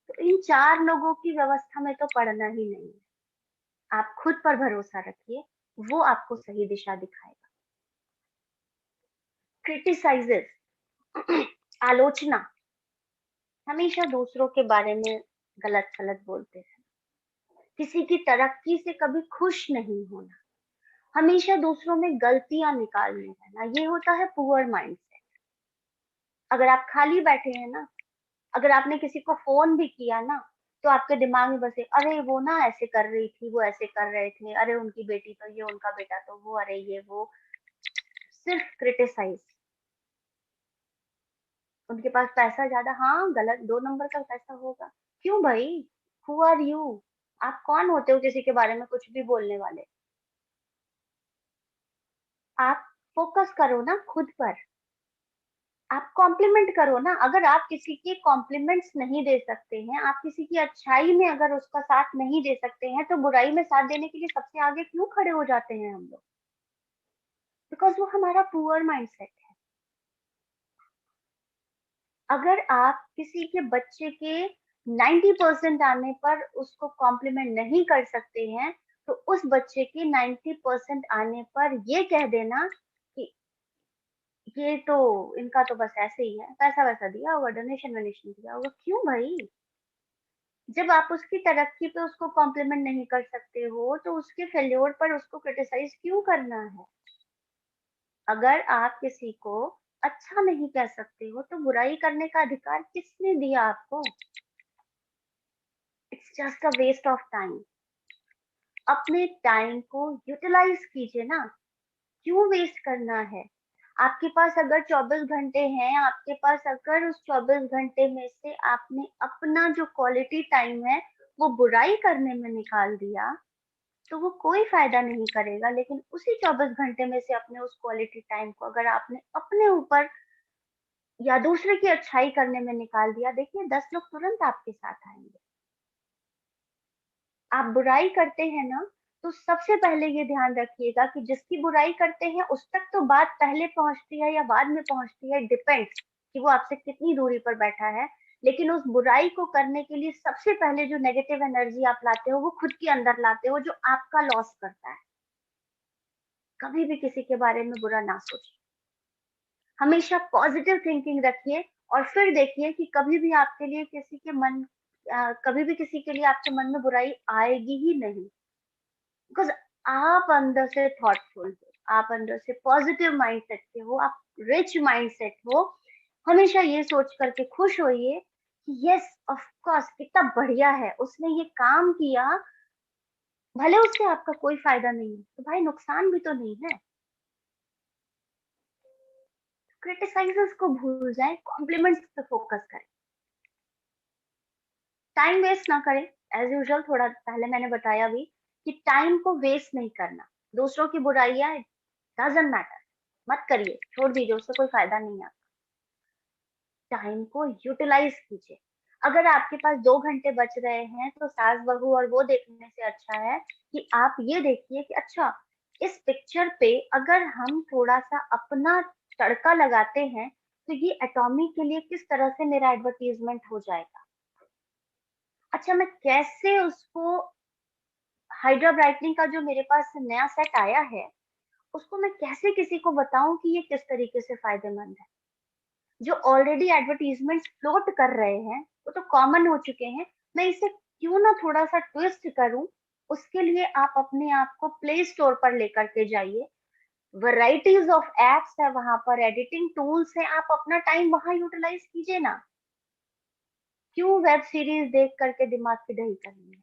तो इन 4 लोगों की व्यवस्था में तो पड़ना ही नहीं है। आप खुद पर भरोसा रखिए, वो आपको सही दिशा दिखाएगा। क्रिटिसाइज़ेज़ आलोचना, हमेशा दूसरों के बारे में गलत-सलत बोलते हैं। किसी की तरक्की से कभी खुश नहीं होना, हमेशा दूसरों में गलतियाँ निकालने रहना, ये होता है पुअर माइंडसेट। अगर आप खाली बैठे हैं ना, अगर आपने किसी को फ़ोन भी किया ना, तो आपके दिमाग में बस ये, अरे वो ना ऐसे कर रही थी, वो ऐसे कर रहे थे, अरे उनकी बेटी तो ये, उनका बेटा तो वो, अरे ये वो। सिर्फ क्रिटिसाइज। उनके पास पैसा ज्यादा, हाँ गलत 2 नंबर का पैसा होगा। क्यों भाई? Who are you? आप कौन होते हो किसी के बारे में कुछ भी बोलने वाले? आप फोकस करो ना खुद पर। आप कॉम्प्लीमेंट करो ना। अगर आप किसी के कॉम्प्लीमेंट्स नहीं दे सकते हैं, आप किसी की अच्छाई में अगर उसका साथ नहीं दे सकते हैं, तो बुराई में साथ देने के लिए सबसे आगे क्यों खड़े हो जाते हैं हम लोग? बिकॉज वो हमारा पुअर माइंडसेट है। अगर आप किसी के बच्चे के 90% आने पर उसको कॉम्प्लीमेंट नहीं कर सकते हैं, तो उस बच्चे के 90% आने पर ये कह देना कि ये तो, इनका तो बस ऐसे ही है, पैसा वैसा दिया होगा, डोनेशन वोनेशन दिया होगा। क्यों भाई? जब आप उसकी तरक्की पे उसको कॉम्प्लीमेंट नहीं कर सकते हो, तो उसके फेल्योर पर उसको क्रिटिसाइज क्यों करना है? अगर आप किसी को अच्छा नहीं कह सकते हो, तो बुराई करने का अधिकार किसने दिया आपको? It's just a waste of time. अपने टाइम को यूटिलाइज कीजिए ना। क्यों वेस्ट करना है? आपके पास अगर 24 घंटे हैं, आपके पास अगर उस 24 घंटे में से आपने अपना जो क्वालिटी टाइम है वो बुराई करने में निकाल दिया, तो वो कोई फायदा नहीं करेगा। लेकिन उसी 24 घंटे में से अपने उस क्वालिटी टाइम को अगर आपने अपने ऊपर या दूसरे की अच्छाई करने में निकाल दिया, देखिए 10 लोग तुरंत आपके साथ आएंगे। आप बुराई करते हैं ना, तो सबसे पहले ये ध्यान रखिएगा कि जिसकी बुराई करते हैं उस तक तो बात पहले पहुंचती है या बाद में पहुंचती है, डिपेंड्स कि वो आपसे कितनी दूरी पर बैठा है। लेकिन उस बुराई को करने के लिए सबसे पहले जो नेगेटिव एनर्जी आप लाते हो वो खुद के अंदर लाते हो, जो आपका लॉस करता है। कभी भी किसी के बारे में बुरा ना सोचिए, हमेशा पॉजिटिव थिंकिंग रखिए। और फिर देखिए कि कभी भी आपके लिए किसी के मन कभी भी किसी के लिए आपके मन में बुराई आएगी ही नहीं। बिकॉज आप अंदर से थॉटफुल हो, आप अंदर से पॉजिटिव माइंडसेट के हो, आप रिच माइंडसेट हो। हमेशा ये सोच करके खुश होइए कि यस ऑफ कोर्स, कितना बढ़िया है उसने ये काम किया, भले उससे आपका कोई फायदा नहीं है तो भाई नुकसान भी तो नहीं है। क्रिटिसाइजेस को भूल जाएं, कॉम्प्लीमेंट्स पे फोकस करें, टाइम वेस्ट ना करें। एज यूजुअल, थोड़ा पहले मैंने बताया भी कि टाइम को वेस्ट नहीं करना। दूसरों की बुराइयां डजंट मैटर, मत करिए, छोड़ दीजिए, उससे कोई फायदा नहीं है। टाइम को यूटिलाइज कीजिए। अगर आपके पास 2 घंटे बच रहे हैं, तो सास बहू और वो देखने से अच्छा है कि आप ये देखिए कि अच्छा, इस पिक्चर पे अगर हम थोड़ा सा अपना तड़का लगाते हैं, तो ये एटॉमी के लिए किस तरह से मेरा एडवर्टीजमेंट हो जाएगा। अच्छा, मैं कैसे उसको, हाइड्रा ब्राइटनिंग का जो मेरे पास नया सेट आया है, उसको मैं कैसे किसी को बताऊं कि ये किस तरीके से फायदेमंद है। जो ऑलरेडी एडवर्टीजमेंट फ्लोट कर रहे हैं वो तो कॉमन हो चुके हैं, मैं इसे क्यों ना थोड़ा सा ट्विस्ट करूं। उसके लिए आप अपने आप को प्ले स्टोर पर लेकर के जाइए। वैरायटीज ऑफ एप्स है वहां पर, एडिटिंग टूल्स है, आप अपना टाइम वहां यूटिलाइज कीजिए ना। क्यों वेब सीरीज देख करके दिमाग की दही करनी है?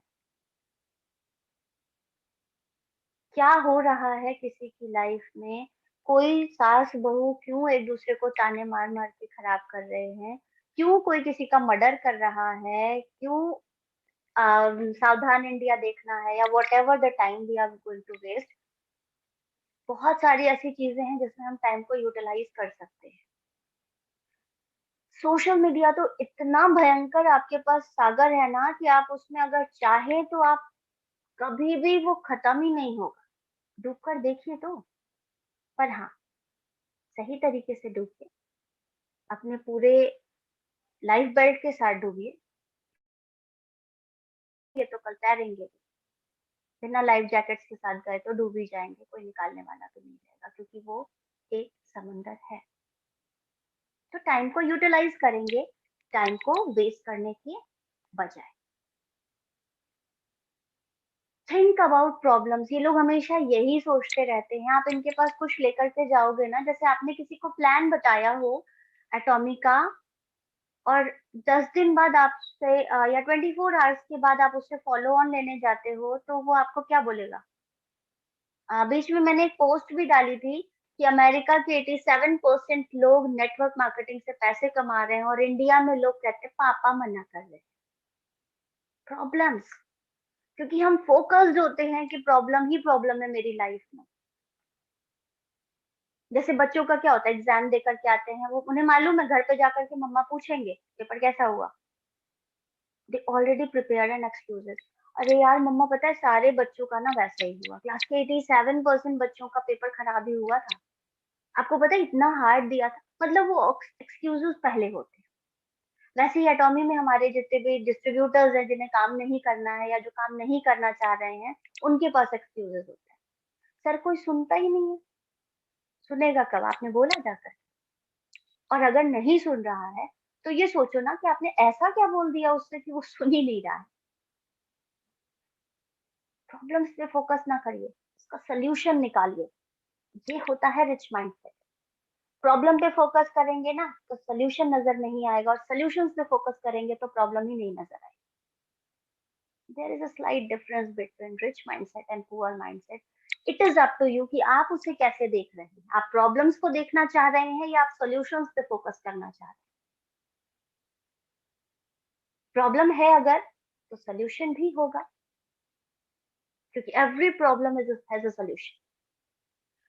क्या हो रहा है किसी की लाइफ में? कोई सास बहू क्यों एक दूसरे को ताने मार मार के खराब कर रहे हैं? क्यों कोई किसी का मर्डर कर रहा है? क्यों सावधान इंडिया देखना है, या whatever the time we are going to waste? बहुत सारी ऐसी चीजें हैं जिसमें हम टाइम को यूटिलाइज कर सकते हैं। सोशल मीडिया तो इतना भयंकर आपके पास सागर है ना, कि आप उसमें अगर चाहें तो आप कभी भी, वो खत्म ही नहीं होगा। डूब कर देखिए तो। पर हाँ, सही तरीके से डूबिए, अपने पूरे लाइफ बेल्ट के साथ डूबिए। ये तो कल तैरेंगे, बिना लाइफ जैकेट्स के साथ गए तो डूब ही जाएंगे, कोई निकालने वाला तो नहीं रहेगा, क्योंकि वो एक समंदर है। तो टाइम को यूटिलाइज करेंगे, टाइम को वेस्ट करने के बजाय। Think about problems. ये लोग हमेशा यही सोचते रहते हैं। आप इनके पास कुछ लेकर के जाओगे ना, जैसे आपने किसी को प्लान बताया हो एटॉमी का, और 10 दिन बाद आपसे या 24 आवर्स के बाद आप उससे फॉलो ऑन लेने जाते हो, तो वो आपको क्या बोलेगा? बीच में मैंने एक पोस्ट भी डाली थी कि अमेरिका के 87% लोग नेटवर्क मार्केटिंग से पैसे कमा रहे हैं और इंडिया में लोग कहते हैं पापा मना कर रहे हैं। प्रॉब्लम्स, क्योंकि हम फोकस्ड होते हैं कि प्रॉब्लम ही प्रॉब्लम है मेरी लाइफ में। जैसे बच्चों का क्या होता है, एग्जाम देकर के आते हैं, वो उन्हें मालूम है घर पे जाकर के मम्मा पूछेंगे पेपर कैसा हुआ। They already prepare an excuses. अरे यार मम्मा पता है सारे बच्चों का ना वैसा ही हुआ, क्लास के 87% बच्चों का पेपर खराब ही हुआ था। आपको पता है इतना हार्ड दिया था, मतलब वो एक्सक्यूजेस पहले होते हैं। वैसे ही एटॉमी में हमारे जितने भी डिस्ट्रीब्यूटर्स हैं जिन्हें काम नहीं करना है या जो काम नहीं करना चाह रहे हैं, उनके पास एक्सक्यूजेस होते हैं। सर कोई सुनता ही नहीं है। सुनेगा कब, आपने बोला जाकर। और अगर नहीं सुन रहा है तो ये सोचो ना कि आपने ऐसा क्या बोल दिया उससे कि वो सुन ही नहीं रहा है। प्रॉब्लम्स पे फोकस ना करिए, उसका सोल्यूशन निकालिए। ये होता है रिच माइंडसेट। प्रॉब्लम पे फोकस करेंगे ना तो सोल्यूशन नजर नहीं आएगा, और सोल्यूशंस पे फोकस करेंगे तो प्रॉब्लम ही नहीं नजर आएगी। There is a slight difference between rich mindset and poor mindset. It is up to you कि आप उसे कैसे देख रहे हैं। आप प्रॉब्लम्स को देखना चाह रहे हैं या आप सोल्यूशंस पे फोकस करना चाह रहे हैं। प्रॉब्लम है अगर, तो सोल्यूशन भी होगा, क्योंकि every problem is has a solution.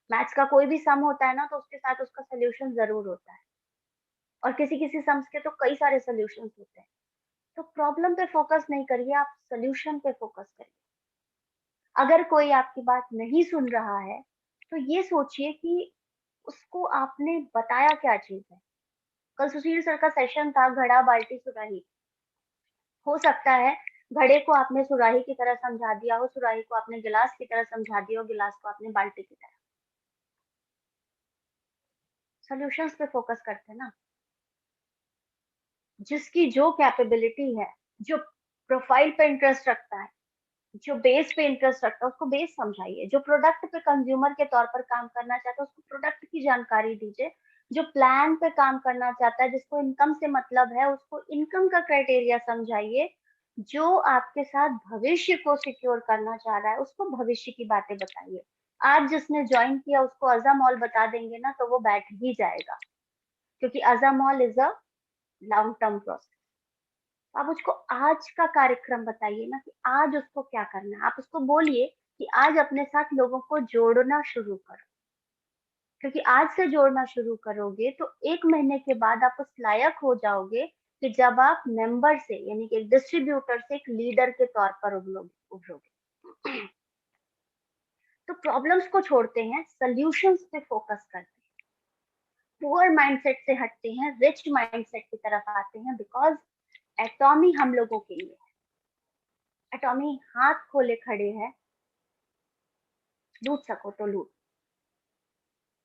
Maths का कोई भी सम होता है ना तो उसके साथ उसका सोल्यूशन जरूर होता है, और किसी किसी सम्स के तो कई सारे सोल्यूशंस होते हैं। तो प्रॉब्लम पे फोकस नहीं करिए, आप सोल्यूशन पे फोकस करिए। अगर कोई आपकी बात नहीं सुन रहा है तो ये सोचिए कि उसको आपने बताया क्या चीज है। कल सुशील सर का सेशन था घड़ा बाल्टी सुराही। हो सकता है घड़े को आपने सुराही की तरह समझा दिया हो, सुराही को आपने गिलास की तरह समझा दिया हो, गिलास को आपने बाल्टी की तरह। सॉल्यूशंस पे फोकस करते हैं ना। जिसकी जो कैपेबिलिटी है, जो प्रोफाइल पे इंटरेस्ट रखता है, जो बेस पे इंटरेस्ट रखता है, उसको बेस समझाइए। जो प्रोडक्ट पे कंज्यूमर के तौर पर काम करना चाहता है उसको प्रोडक्ट की जानकारी दीजिए। जो प्लान पे काम करना चाहता है, जिसको इनकम से मतलब है, उसको इनकम का क्राइटेरिया समझाइए। जो आपके साथ भविष्य को सिक्योर करना चाह रहा है उसको भविष्य की बातें बताइए। आज जिसने ज्वाइन किया उसको अज़ा मॉल बता देंगे ना तो वो बैठ ही जाएगा, क्योंकि as a whole is a long term process. आप उसको आज का कार्यक्रम बताइए ना कि आज उसको क्या करना है। आप उसको बोलिए कि आज अपने साथ लोगों को जोड़ना शुरू करो, क्योंकि आज से जोड़ना शुरू करोगे तो 1 महीने के बाद आप उस लायक हो जाओगे कि जब आप मेंबर से, यानी कि एक डिस्ट्रीब्यूटर से एक लीडर के तौर पर उभरोगे। तो प्रॉब्लम्स को छोड़ते हैं, सॉल्यूशंस पे फोकस करते हैं, पुअर माइंडसेट से हटते हैं, रिच माइंडसेट की तरफ आते हैं। बिकॉज एटॉमी हम लोगों के लिए है। एटॉमी हाथ खोले खड़े है, लूट सको तो लूट।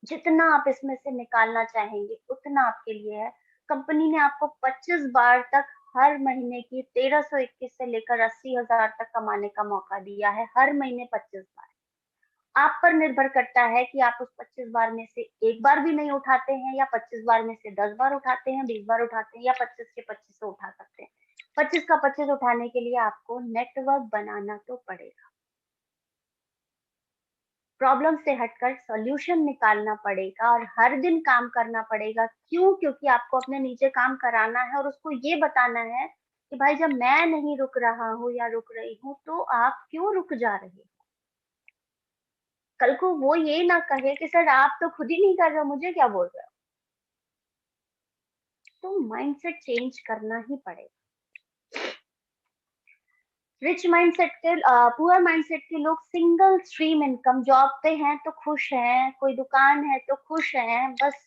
जितना आप इसमें से निकालना चाहेंगे उतना आपके लिए है। कंपनी ने आपको 25 बार तक हर महीने की 1321 से लेकर 80,000 तक कमाने का मौका दिया है, हर महीने 25 बार। आप पर निर्भर करता है कि आप उस 25 बार में से एक बार भी नहीं उठाते हैं, या 25 बार में से 10 बार उठाते हैं, 20 बार उठाते हैं, या 25 के 25 उठा सकते हैं। 25 का 25 उठाने के लिए आपको नेटवर्क बनाना तो पड़ेगा। प्रॉब्लम से हटकर सॉल्यूशन निकालना पड़ेगा और हर दिन काम करना पड़ेगा। क्यों? क्योंकि आपको अपने नीचे काम कराना है और उसको ये बताना है कि भाई जब मैं नहीं रुक रहा हूँ या रुक रही हूँ तो आप क्यों रुक जा रहे हो। कल को वो ये ना कहे कि सर आप तो खुद ही नहीं कर रहे हो, मुझे क्या बोल रहे हो। तो माइंडसेट चेंज करना ही पड़ेगा। रिच माइंडसेट के पुअर माइंडसेट के लोग सिंगल स्ट्रीम इनकम, जॉब पे हैं तो खुश हैं, कोई दुकान है तो खुश हैं, बस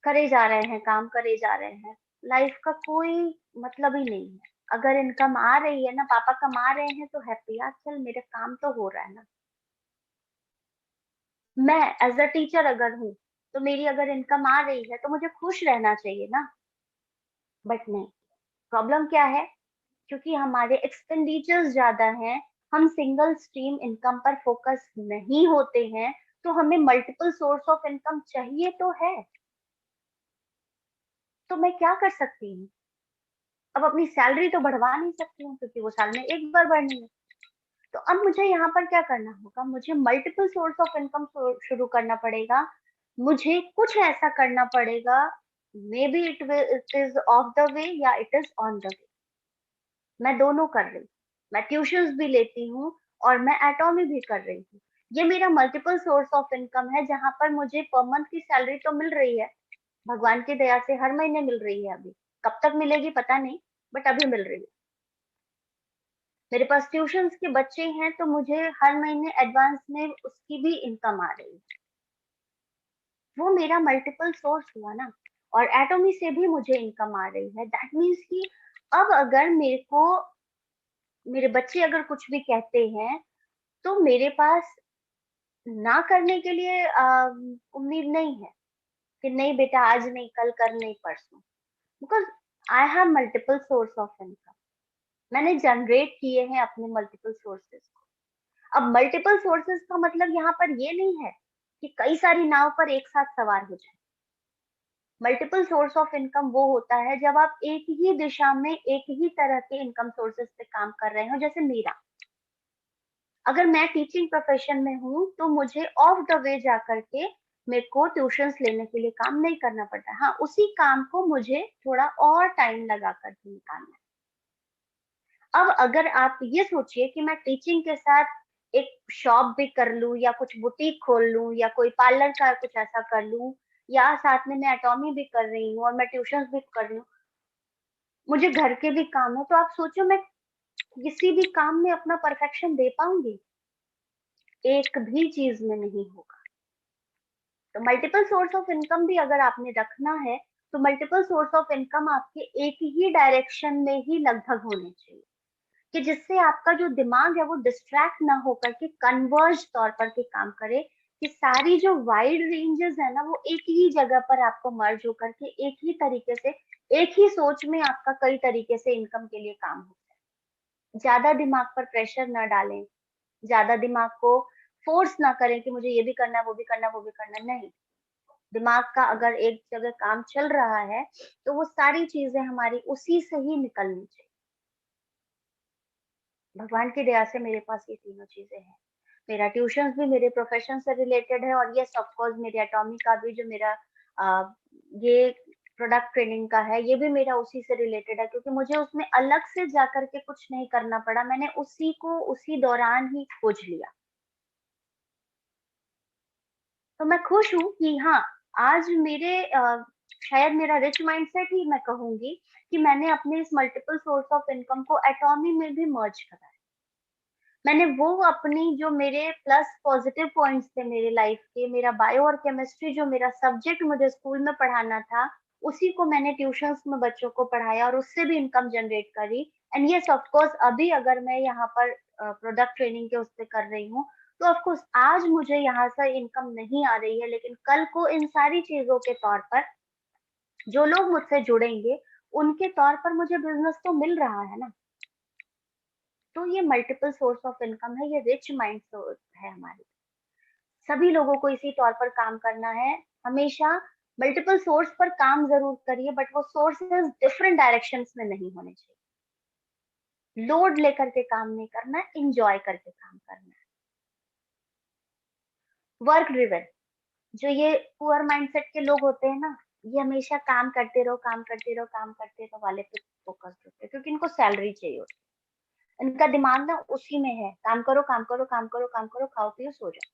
करे जा रहे हैं, काम करे जा रहे हैं। लाइफ का कोई मतलब ही नहीं है। अगर इनकम आ रही है ना, पापा कमा रहे हैं तो हैप्पी, यार चल मेरे काम तो हो रहा है ना। मैं एज अ टीचर अगर हूँ तो मेरी अगर इनकम आ रही है तो मुझे खुश रहना चाहिए ना। बट नहीं, प्रॉब्लम क्या है, क्योंकि हमारे एक्सपेंडिचर्स ज्यादा हैं, हम सिंगल स्ट्रीम इनकम पर फोकस नहीं होते हैं, तो हमें मल्टीपल सोर्स ऑफ इनकम चाहिए तो है। तो मैं क्या कर सकती हूँ, अब अपनी सैलरी तो बढ़वा नहीं सकती हूँ क्योंकि वो साल में एक बार बढ़नी है। तो अब मुझे यहाँ पर क्या करना होगा, मुझे मल्टीपल सोर्स ऑफ इनकम शुरू करना पड़ेगा। मुझे कुछ ऐसा करना पड़ेगा, may be it is off the way या it is on the way. मैं दोनों कर रही हूँ, मैं ट्यूशंस भी लेती हूँ और मैं एटॉमी भी कर रही हूँ। ये मेरा मल्टीपल सोर्स ऑफ इनकम है, जहां पर मुझे पर मंथ की सैलरी तो मिल रही है, भगवान की दया से हर महीने मिल रही है। अभी कब तक मिलेगी पता नहीं, बट अभी मिल रही है। मेरे पास ट्यूशंस के बच्चे हैं तो मुझे हर महीने एडवांस में उसकी भी इनकम आ रही है। वो मेरा मल्टीपल सोर्स हुआ ना। और एटॉमी से भी मुझे इनकम आ रही है। दैट मीन्स कि अब अगर मेरे को मेरे बच्चे अगर कुछ भी कहते हैं तो मेरे पास ना करने के लिए उम्मीद नहीं है कि नहीं बेटा आज नहीं, कल कर नहीं, परसों। Because I have multiple source of income. मैंने जनरेट किए हैं अपने मल्टीपल सोर्सेस को। अब मल्टीपल सोर्सेस का मतलब यहाँ पर ये नहीं है कि कई सारी नाव पर एक साथ सवार हो जाए। मल्टीपल सोर्स ऑफ इनकम वो होता है जब आप एक ही दिशा में एक ही तरह के इनकम सोर्सेस पे काम कर रहे हो। जैसे मेरा, अगर मैं टीचिंग प्रोफेशन में हूँ तो मुझे ऑफ द वे जा करके मेरे को ट्यूशंस लेने के लिए काम नहीं करना पड़ता। हाँ, उसी काम को मुझे थोड़ा और टाइम लगा करके निकालना है। अब अगर आप ये सोचिए कि मैं टीचिंग के साथ एक शॉप भी कर लूं या कुछ बुटीक खोल लूं या कोई पार्लर का कुछ ऐसा कर लूं, या साथ में मैं एटॉमी भी कर रही हूँ और मैं ट्यूशंस भी कर लूं, मुझे घर के भी काम है, तो आप सोचो मैं किसी भी काम में अपना परफेक्शन दे पाऊंगी? एक भी चीज में नहीं होगा। तो मल्टीपल सोर्स ऑफ इनकम भी अगर आपने रखना है तो मल्टीपल सोर्स ऑफ इनकम आपके एक ही डायरेक्शन में ही लगभग होने चाहिए, कि जिससे आपका जो दिमाग है वो डिस्ट्रैक्ट ना होकर के कन्वर्ज तौर पर के काम करे, कि सारी जो वाइड रेंजेस है ना वो एक ही जगह पर आपको मर्ज होकर के एक ही तरीके से, एक ही सोच में आपका कई तरीके से इनकम के लिए काम हो जाए। ज्यादा दिमाग पर प्रेशर ना डालें, ज्यादा दिमाग को फोर्स ना करें कि मुझे ये भी करना है, वो भी करना है, वो भी करना है। नहीं, दिमाग का अगर एक जगह काम चल रहा है तो वो सारी चीजें हमारी उसी से ही निकलनी चाहिए। भगवान की दया से मेरे पास ये तीनों चीजें हैं। मेरा ट्यूशंस भी मेरे प्रोफेशन से रिलेटेड है, और यस ऑफ कोर्स मेरे एटॉमी का भी जो मेरा ये प्रोडक्ट ट्रेनिंग का है, ये भी मेरा उसी से रिलेटेड है, क्योंकि मुझे उसमें अलग से जाकर के कुछ नहीं करना पड़ा। मैंने उसी को उसी दौरान ही खोज लिया। तो मैं खुश हूँ कि हाँ, आज शायद मेरा रिच माइंडसेट ही मैं कहूंगी कि मैंने अपने इस मल्टीपल सोर्स ऑफ इनकम को एटॉमी में भी मर्ज करा है। मैंने वो अपनी जो मेरे प्लस पॉजिटिव पॉइंट्स थे मेरे लाइफ के, मेरा बायो और केमिस्ट्री जो मेरा सब्जेक्ट मुझे स्कूल में पढ़ाना था, उसी को मैंने ट्यूशंस में बच्चों को पढ़ाया और उससे भी इनकम जनरेट करी। एंड यस ऑफ कोर्स अभी अगर मैं यहाँ पर प्रोडक्ट ट्रेनिंग के उस पे कर रही हूँ, तो ऑफ कोर्स आज मुझे यहाँ से इनकम नहीं आ रही है, लेकिन कल को इन सारी चीजों के तौर पर जो लोग मुझसे जुड़ेंगे उनके तौर पर मुझे बिजनेस तो मिल रहा है ना। तो ये मल्टीपल सोर्स ऑफ इनकम है, ये रिच माइंड सोर्स है हमारी। सभी लोगों को इसी तौर पर काम करना है। हमेशा मल्टीपल सोर्स पर काम जरूर करिए, बट वो सोर्सेज डिफरेंट डायरेक्शंस में नहीं होने चाहिए। लोड लेकर के काम नहीं करना है, इंजॉय करके काम करना है। वर्क ड्रिवन, जो ये पुअर माइंडसेट के लोग होते हैं ना, ये हमेशा काम करते रहो, काम करते रहो, काम करते रहो वाले पे फोकस होते हैं, क्योंकि इनको सैलरी चाहिए होती है। इनका दिमाग ना उसी में है, काम करो, काम करो, काम करो, काम करो, खाओ पियो सो जाओ।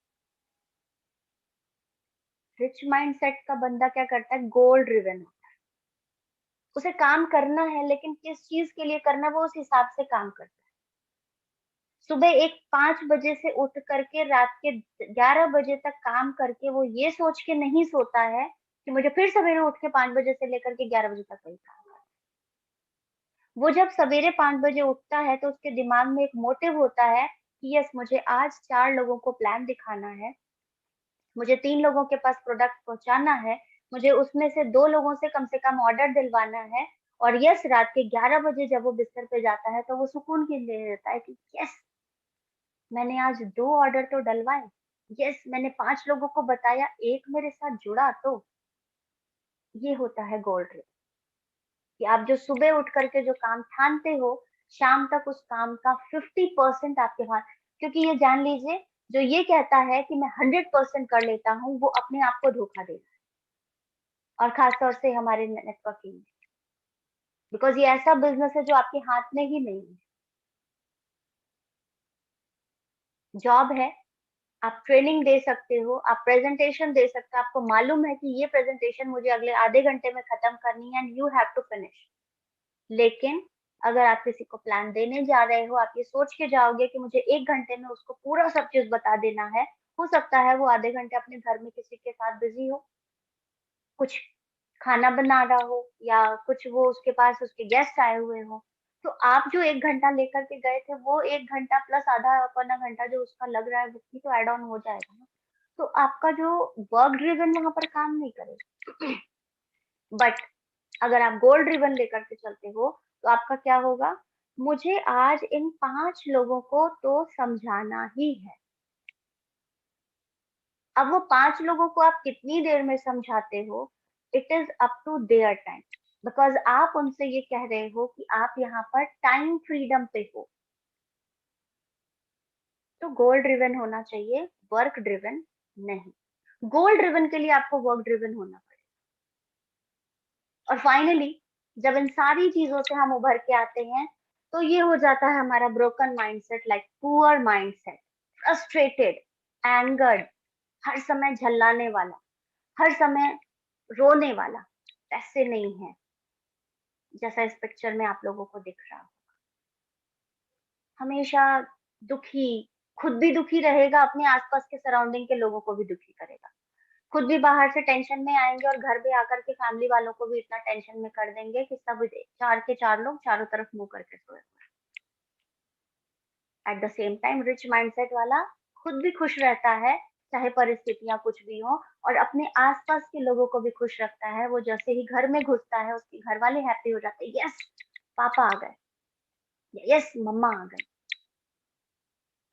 रिच माइंडसेट का बंदा क्या करता है, गोल ड्रिवन होता है। उसे काम करना है, लेकिन किस चीज के लिए करना है वो उस हिसाब से काम करता है। सुबह एक 5 बजे से उठ करके रात के 11 बजे तक काम करके वो ये सोच के नहीं सोता है कि मुझे फिर सवेरे उठ के 5 बजे से लेकर के 11 बजे तक वही काम करना है। वो जब सवेरे 5 बजे उठता है तो उसके दिमाग में एक मोटिव होता है कि यस, मुझे आज 4 लोगों को प्लान दिखाना है, मुझे 3 लोगों के पास प्रोडक्ट पहुंचाना है, मुझे उसमें से 2 लोगों से कम ऑर्डर दिलवाना है। और यस, रात के 11 बजे जब वो बिस्तर पे जाता है तो वो सुकून की ले लेता है कि यस, मैंने आज 2 ऑर्डर तो डलवाए, यस, मैंने 5 लोगों को बताया, एक मेरे साथ जुड़ा। तो ये होता है गोल्ड, कि आप जो सुबह उठ करके जो काम ठानते हो, शाम तक उस काम का 50% आपके हाथ। क्योंकि ये जान लीजिए, जो ये कहता है कि मैं 100% कर लेता हूँ, वो अपने आप को धोखा दे रहा है, और खास तौर से हमारे नेटवर्किंग में, बिकॉज़ ये ऐसा बिज़नेस है जो आपके हाथ में ही नहीं है। जॉब है, आप ट्रेनिंग दे सकते हो, आप प्रेज़ेंटेशन दे सकते हो, आपको मालूम है कि ये प्रेज़ेंटेशन मुझे अगले आधे घंटे में खत्म करनी है and you have to finish. लेकिन अगर आप किसी को प्लान देने जा रहे हो, आप ये सोच के जाओगे कि मुझे 1 घंटे में उसको पूरा सब चीज़ बता देना है, हो सकता है वो आधे घंटे अपने घर में किसी के साथ बिज़ी हो, कुछ खाना बना रहा हो या कुछ वो उसके पास उसके गेस्ट आए हुए हों। तो आप जो 1 घंटा लेकर के गए थे, वो 1 घंटा प्लस आधा पौना घंटा जो उसका लग रहा है, वो भी तो ऐड ऑन हो जाएगा ना। तो आपका जो वर्क ड्रिवन वहाँ पर काम नहीं करेगा। बट अगर आप गोल ड्रिवन लेकर के चलते हो, तो आपका क्या होगा? मुझे आज इन 5 लोगों को तो समझाना ही है। अब वो 5 लोगों को आप कितनी देर में समझाते हो, it is up to their time, because आप उनसे ये कह रहे हो कि आप यहाँ पर टाइम फ्रीडम पे हो। तो गोल ड्रिवन होना चाहिए, वर्क ड्रिवन नहीं। गोल ड्रिवन के लिए आपको वर्क ड्रिवन होना पड़ेगा। और फाइनली जब इन सारी चीज़ों से हम उभर के आते हैं, तो ये हो जाता है हमारा broken mindset, like poor mindset, frustrated, angered, हर समय झल्लाने वाला, हर समय रोने वाला। ऐसे नहीं है, जैसा इस पिक्चर में आप लोगों को दिख रहा हो। हमेशा दुखी, खुद भी दुखी रहेगा, अपने आस-पास के सराउंडिंग के लोगों को भी दुखी करेगा। खुद भी बाहर से टेंशन में आएँगे और घर पे आकर के फैमिली वालों को भी इतना टेंशन में कर देंगे कि सब 4 के 4 लोग चारों तरफ मुँह करके सोए हुए हैं। At the same time rich mindset वाला खुद भी खुश रहता है, चाहे परिस्थितियाँ कुछ भी हों, और अपने आस-पास के लोगों को भी खुश रखता है। वो जैसे ही घर में घुसता है, उसके घरवाले हैप्पी हो जाते हैं, यस पापा आ गए, यस मम्मा आ गई,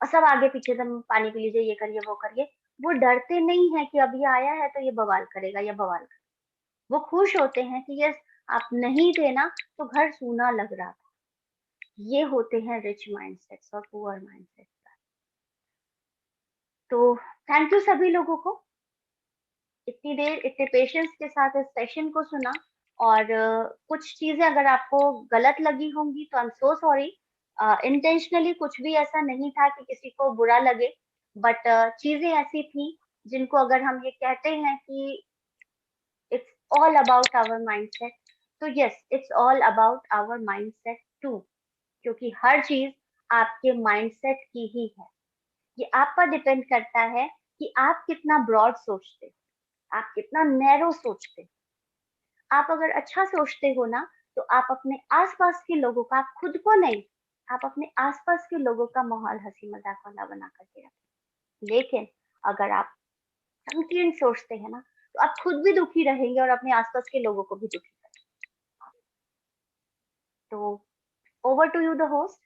और सब आगे-पीछे एकदम पानी पी लीजिए, ये करिए, वो करिए। वो डरते नहीं हैं कि अब ये आया है तो ये बवाल करेगा या बवाल करेगा। वो खुश होते हैं कि यस आप नहीं थे ना, तो घर सूना लग रहा था। ये होते हैं रिच माइंडसेट्स और पुअर माइंडसेट्स। तो थैंक यू सभी लोगों को, इतनी देर इतने पेशेंस के साथ इस सेशन को सुना। और कुछ चीजें अगर आपको गलत लगी होंगी तो I am so sorry. Intentionally कुछ भी ऐसा नहीं था कि किसी को बुरा लगे, बट चीजें ऐसी थी जिनको अगर हम ये कहते हैं कि it's all about our mindset, तो yes it's all about our mindset too, क्योंकि हर चीज आपके माइंडसेट की ही है। ये आप पर डिपेंड करता है कि आप कितना ब्रॉड सोचते हो, आप कितना नैरो सोचते हो। आप अगर अच्छा सोचते हो ना, तो आप अपने आसपास के लोगों का, आप खुद को नहीं, आप अपने आसपास के लोगों का माहौल हंसी मजाक वाला बना करके रखें। लेकिन अगर आप संकीर्ण सोचते हैं ना, तो आप खुद भी दुखी रहेंगे और अपने आसपास के लोगों को भी दुखी करेंगे। तो over to you the host.